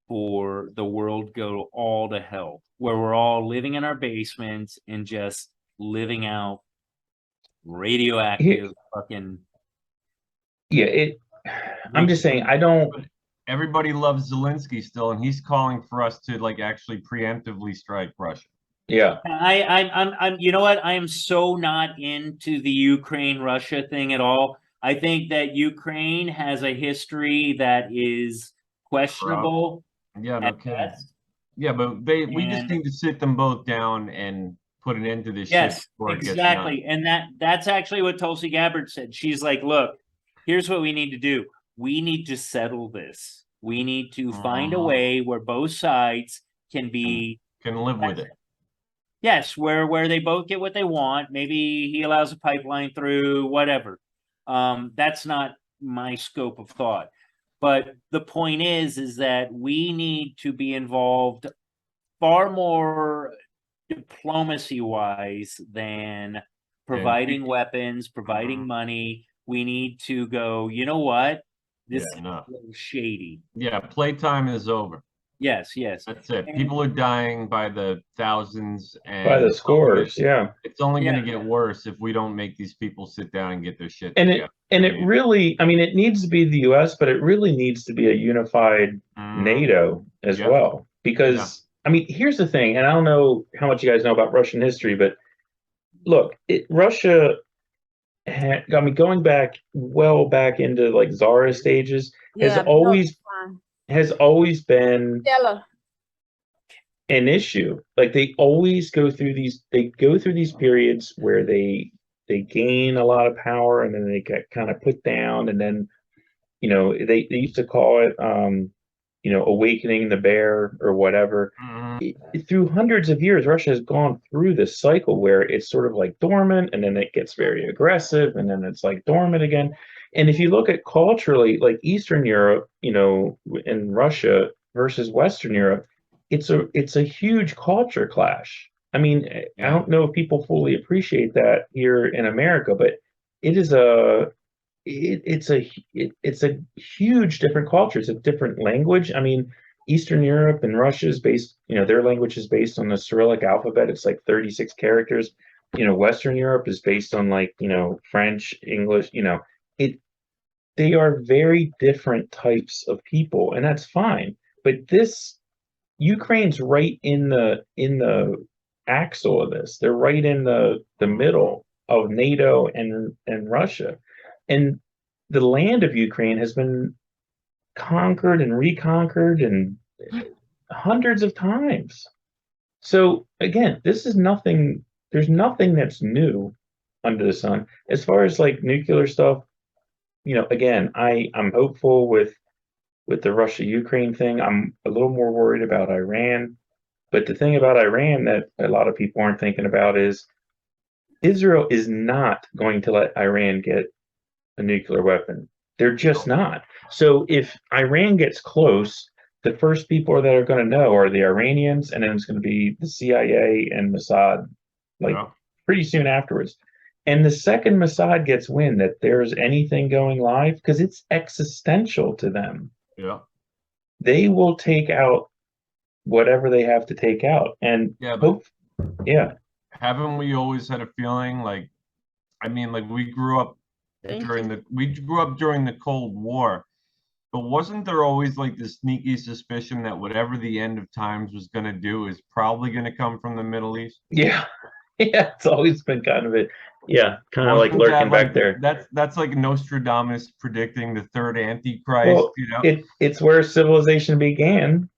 Speaker 1: for the world go all to hell, where we're all living in our basements and just living out radioactive fucking.
Speaker 2: Yeah, I'm just saying, I don't.
Speaker 3: Everybody loves Zelensky still, and he's calling for us to like actually preemptively strike Russia.
Speaker 2: Yeah,
Speaker 1: I'm. You know what? I am so not into the Ukraine-Russia thing at all. I think that Ukraine has a history that is questionable.
Speaker 3: Yeah, no kidding. Yeah, but we just need to sit them both down and put an end to this shit.
Speaker 1: Yes, exactly. And that's actually what Tulsi Gabbard said. She's like, look, here's what we need to do. We need to settle this. We need to find a way where both sides can
Speaker 3: live with it.
Speaker 1: Yes, where they both get what they want. Maybe he allows a pipeline through, whatever. That's not my scope of thought. But the point is that we need to be involved far more diplomacy-wise than providing weapons, providing money. We need to go, you know what? This is a little shady.
Speaker 3: Yeah, playtime is over.
Speaker 1: Yes.
Speaker 3: That's it.
Speaker 1: And-
Speaker 3: People are dying by the thousands and
Speaker 2: By the scores, yeah.
Speaker 3: it's only going
Speaker 1: Yeah.
Speaker 3: to get worse if we don't make these people sit down and get their shit
Speaker 2: And
Speaker 3: together.
Speaker 2: it really, I mean, it needs to be the US, but it really needs to be a unified NATO as
Speaker 3: Yep.
Speaker 2: well. Because, I mean, here's the thing, and I don't know how much you guys know about Russian history, but look, Russia had, I mean, going back well back into like Tsarist ages, has
Speaker 4: Yeah,
Speaker 2: always been
Speaker 4: Stella.
Speaker 2: an issue. Like they go through these periods where they gain a lot of power and then they get kind of put down, and then they used to call it awakening the bear or whatever. Through hundreds of years, Russia has gone through this cycle where it's sort of like dormant and then it gets very aggressive and then it's like dormant again. And if you look at culturally, like Eastern Europe, and Russia versus Western Europe, it's a huge culture clash. I mean, I don't know if people fully appreciate that here in America, but it's a huge different culture. It's a different language. I mean, Eastern Europe and Russia is based, their language is based on the Cyrillic alphabet. It's like 36 characters. Western Europe is based on like, French, English, they are very different types of people, and that's fine. But Ukraine's right in the axle of this. They're right in the middle of NATO and Russia. And the land of Ukraine has been conquered and reconquered and hundreds of times. So again, this is nothing. There's nothing that's new under the sun. As far as like nuclear stuff, again, I'm hopeful with the Russia-Ukraine thing. I'm a little more worried about Iran. But the thing about Iran that a lot of people aren't thinking about is Israel is not going to let Iran get a nuclear weapon. They're just not. So if Iran gets close, the first people that are going to know are the Iranians, and then it's going to be the CIA and Mossad, pretty soon afterwards. And the second Mossad gets wind that there's anything going live, because it's existential to them, they will take out whatever they have to take out. And
Speaker 3: haven't we always had a feeling like, I mean, like we grew up during the Cold War, but wasn't there always like this sneaky suspicion that whatever the end of times was going to do is probably going to come from the Middle East?
Speaker 2: Yeah, it's always been kind of like lurking back there.
Speaker 3: That's like Nostradamus predicting the third Antichrist.
Speaker 2: Well, it's where civilization began,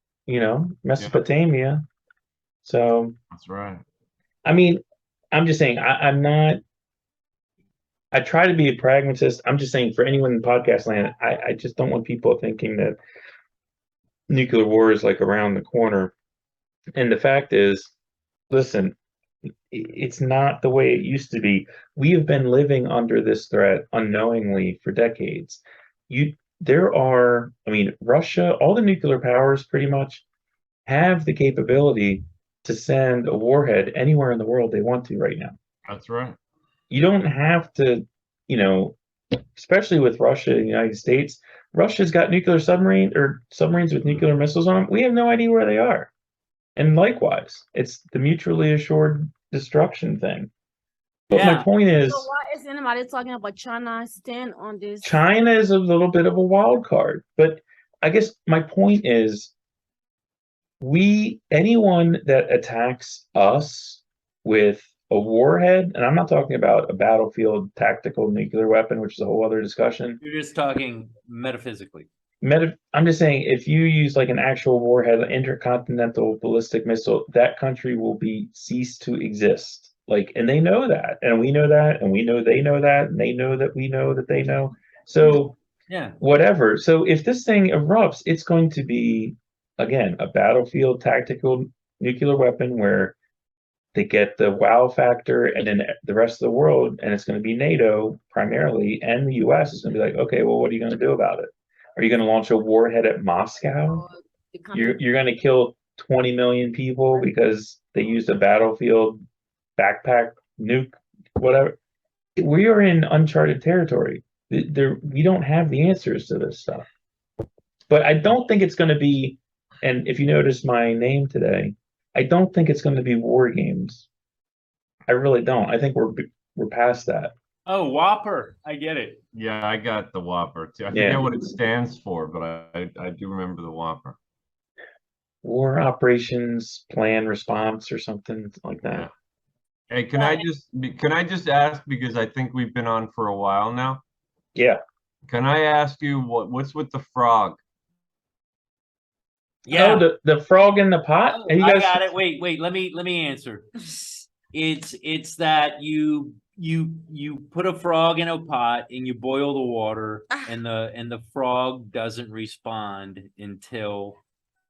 Speaker 2: Mesopotamia. So
Speaker 3: that's right.
Speaker 2: I mean, I'm just saying, I'm not. I try to be a pragmatist. I'm just saying, for anyone in podcast land, I just don't want people thinking that nuclear war is like around the corner. And the fact is, listen, it's not the way it used to be. We have been living under this threat unknowingly for decades. Russia, all the nuclear powers pretty much have the capability to send a warhead anywhere in the world they want to right now.
Speaker 3: That's right.
Speaker 2: You don't have to, especially with Russia and the United States. Russia's got nuclear submarines with nuclear missiles on them. We have no idea where they are. And likewise, it's the mutually assured destruction thing. But my point is,
Speaker 4: so why is anybody talking about China stand on this?
Speaker 2: China is a little bit of a wild card. But I guess my point is, anyone that attacks us with a warhead, and I'm not talking about a battlefield tactical nuclear weapon, which is a whole other discussion.
Speaker 1: You're just talking metaphysically.
Speaker 2: I'm just saying, if you use like an actual warhead, an intercontinental ballistic missile, that country will cease to exist. Like, and they know that, and we know that, and we know they know that, and they know that we know that they know. So whatever. So if this thing erupts, it's going to be, again, a battlefield tactical nuclear weapon where they get the wow factor, and then the rest of the world, and it's going to be NATO primarily, and the US is going to be like, okay, well, what are you going to do about it? Are you going to launch a warhead at Moscow? You're going to kill 20 million people because they used a battlefield backpack nuke, whatever. We are in uncharted territory. We don't have the answers to this stuff. But I don't think it's going to be And if you notice my name today, I don't think it's going to be War Games. I really don't. I think we're past that.
Speaker 1: Oh, Whopper. I get it.
Speaker 3: Yeah, I got the Whopper too. I
Speaker 2: Yeah.
Speaker 3: forget what it stands for, but I do remember the Whopper.
Speaker 2: War Operations Plan Response or something like that.
Speaker 3: Yeah. Hey, can I just ask, because I think we've been on for a while now?
Speaker 2: Yeah.
Speaker 3: Can I ask you what's with the frog?
Speaker 1: Yeah.
Speaker 2: Oh, the frog in the pot?
Speaker 1: Oh,
Speaker 2: And you
Speaker 1: I
Speaker 2: guys,
Speaker 1: got it. Wait. Let me answer. It's that you put a frog in a pot and you boil the water, and the frog doesn't respond until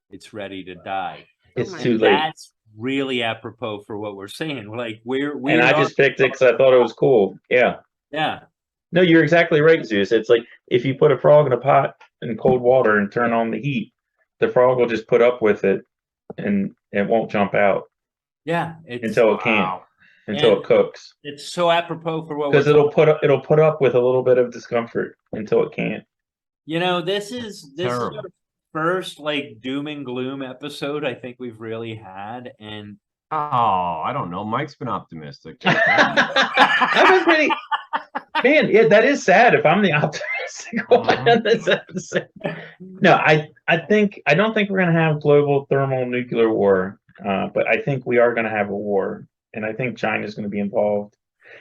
Speaker 1: it's ready to die.
Speaker 2: it's
Speaker 4: my
Speaker 2: too
Speaker 1: And
Speaker 2: late.
Speaker 1: that's really apropos for what we're saying. Like we
Speaker 2: And I just picked it because I thought it was cool. Yeah.
Speaker 1: yeah.
Speaker 2: No, you're exactly right, Zeus. It's like if you put a frog in a pot in cold water and turn on the heat, the frog will just put up with it and it won't jump out
Speaker 1: Yeah. It's
Speaker 2: until it can't,
Speaker 3: Wow.
Speaker 2: until
Speaker 1: And-
Speaker 2: it cooks.
Speaker 1: it's so apropos for what
Speaker 2: Because
Speaker 1: we're
Speaker 2: it'll put up with a little bit of discomfort until it can't.
Speaker 1: this is
Speaker 3: Terrible.
Speaker 1: our first like doom and gloom episode I think we've really had, and
Speaker 3: Oh, I don't know. Mike's been optimistic.
Speaker 2: I've been pretty man, yeah, that is sad if I'm the optimistic one in this episode. No, I don't think we're gonna have global thermal nuclear war, but I think we are gonna have a war, and I think China's gonna be involved.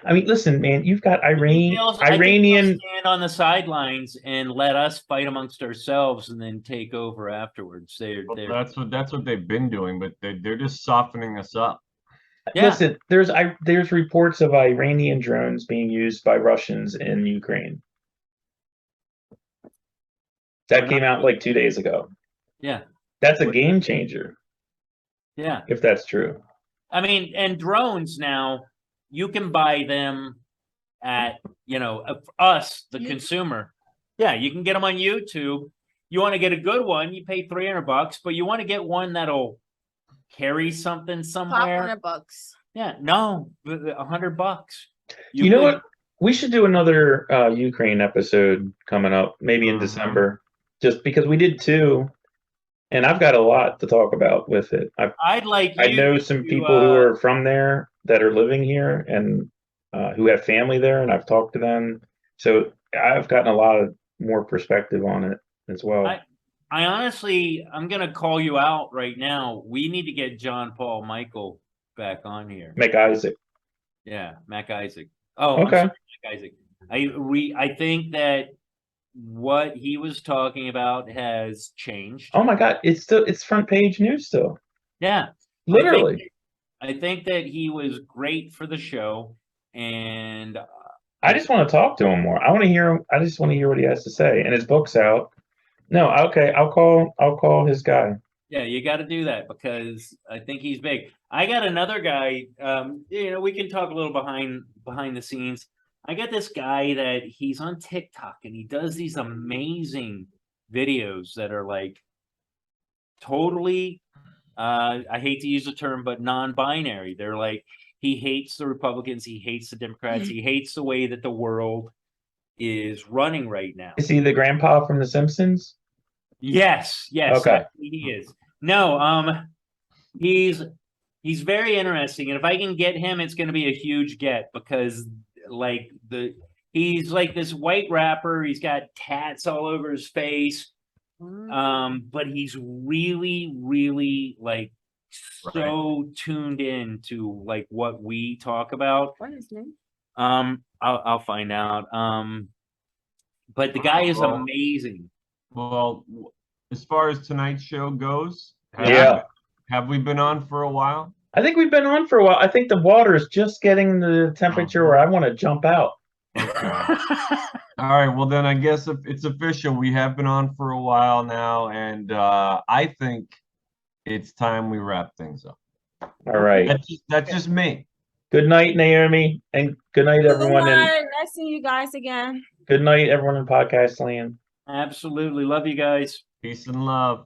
Speaker 2: I mean, listen, man, you've got
Speaker 1: I think they'll
Speaker 2: Iranian.
Speaker 1: stand on the sidelines and let us fight amongst ourselves and then take over afterwards. They're
Speaker 3: That's what they've been doing, but they're just softening us up.
Speaker 1: yeah.
Speaker 2: Listen, there's reports of Iranian drones being used by Russians in Ukraine. That came out like 2 days ago.
Speaker 1: Yeah.
Speaker 2: That's a game changer,
Speaker 1: Yeah.
Speaker 2: if that's true.
Speaker 1: I mean, and drones now, you can buy them at, us, the
Speaker 4: YouTube?
Speaker 1: consumer. Yeah, you can get them on YouTube. You want to get a good one, you pay $300, but you want to get one that'll carry something somewhere.
Speaker 4: $500.
Speaker 1: Yeah, no, $100.
Speaker 2: You know
Speaker 1: could-
Speaker 2: what? We should do another Ukraine episode coming up, maybe in December, just because we did 2, and I've got a lot to talk about with it.
Speaker 1: I'd like
Speaker 2: I
Speaker 1: you
Speaker 2: know some
Speaker 1: to,
Speaker 2: people who are from there that are living here and who have family there, and I've talked to them. So I've gotten a lot of more perspective on it as well.
Speaker 1: I honestly, I'm gonna call you out right now. We need to get John Paul Michael back on here.
Speaker 2: Mac Isaac.
Speaker 1: Yeah, Mac Isaac. Oh, I'm
Speaker 2: Okay.
Speaker 1: sorry, Mac Isaac. I think that what he was talking about has changed.
Speaker 2: Oh my God, it's front page news still.
Speaker 1: Yeah,
Speaker 2: Literally.
Speaker 1: I think that he was great for the show, and
Speaker 2: I just want to talk to him more. I just want to hear what he has to say. And his book's out. No, okay, I'll call his guy.
Speaker 1: yeah, you got to do that because I think he's big. I got another guy. We can talk a little behind the scenes. I got this guy that he's on TikTok and he does these amazing videos that are like totally, I hate to use the term, but non-binary. They're like, he hates the Republicans, he hates the Democrats, he hates the way that the world is running right now.
Speaker 2: Is he the grandpa from The Simpsons?
Speaker 1: Yes,
Speaker 2: Okay.
Speaker 1: he is. No, he's very interesting, and if I can get him, it's going to be a huge get because he's like this white rapper. He's got tats all over his face, but he's really, really like so tuned in to like what we talk about.
Speaker 4: What is his name?
Speaker 1: I'll find out. But the guy is amazing.
Speaker 3: Well, as far as tonight's show goes, have we been on for a while?
Speaker 2: I think we've been on for a while. I think the water is just getting the temperature where I want to jump out.
Speaker 3: All right, well then I guess if it's official, we have been on for a while now, and I think it's time we wrap things up.
Speaker 2: All right.
Speaker 3: That's just me.
Speaker 2: Good night, Naomi, and good night, everyone. And
Speaker 4: Nice seeing you guys again.
Speaker 2: good night, everyone in podcast land.
Speaker 1: Absolutely. Love you guys.
Speaker 3: Peace and love.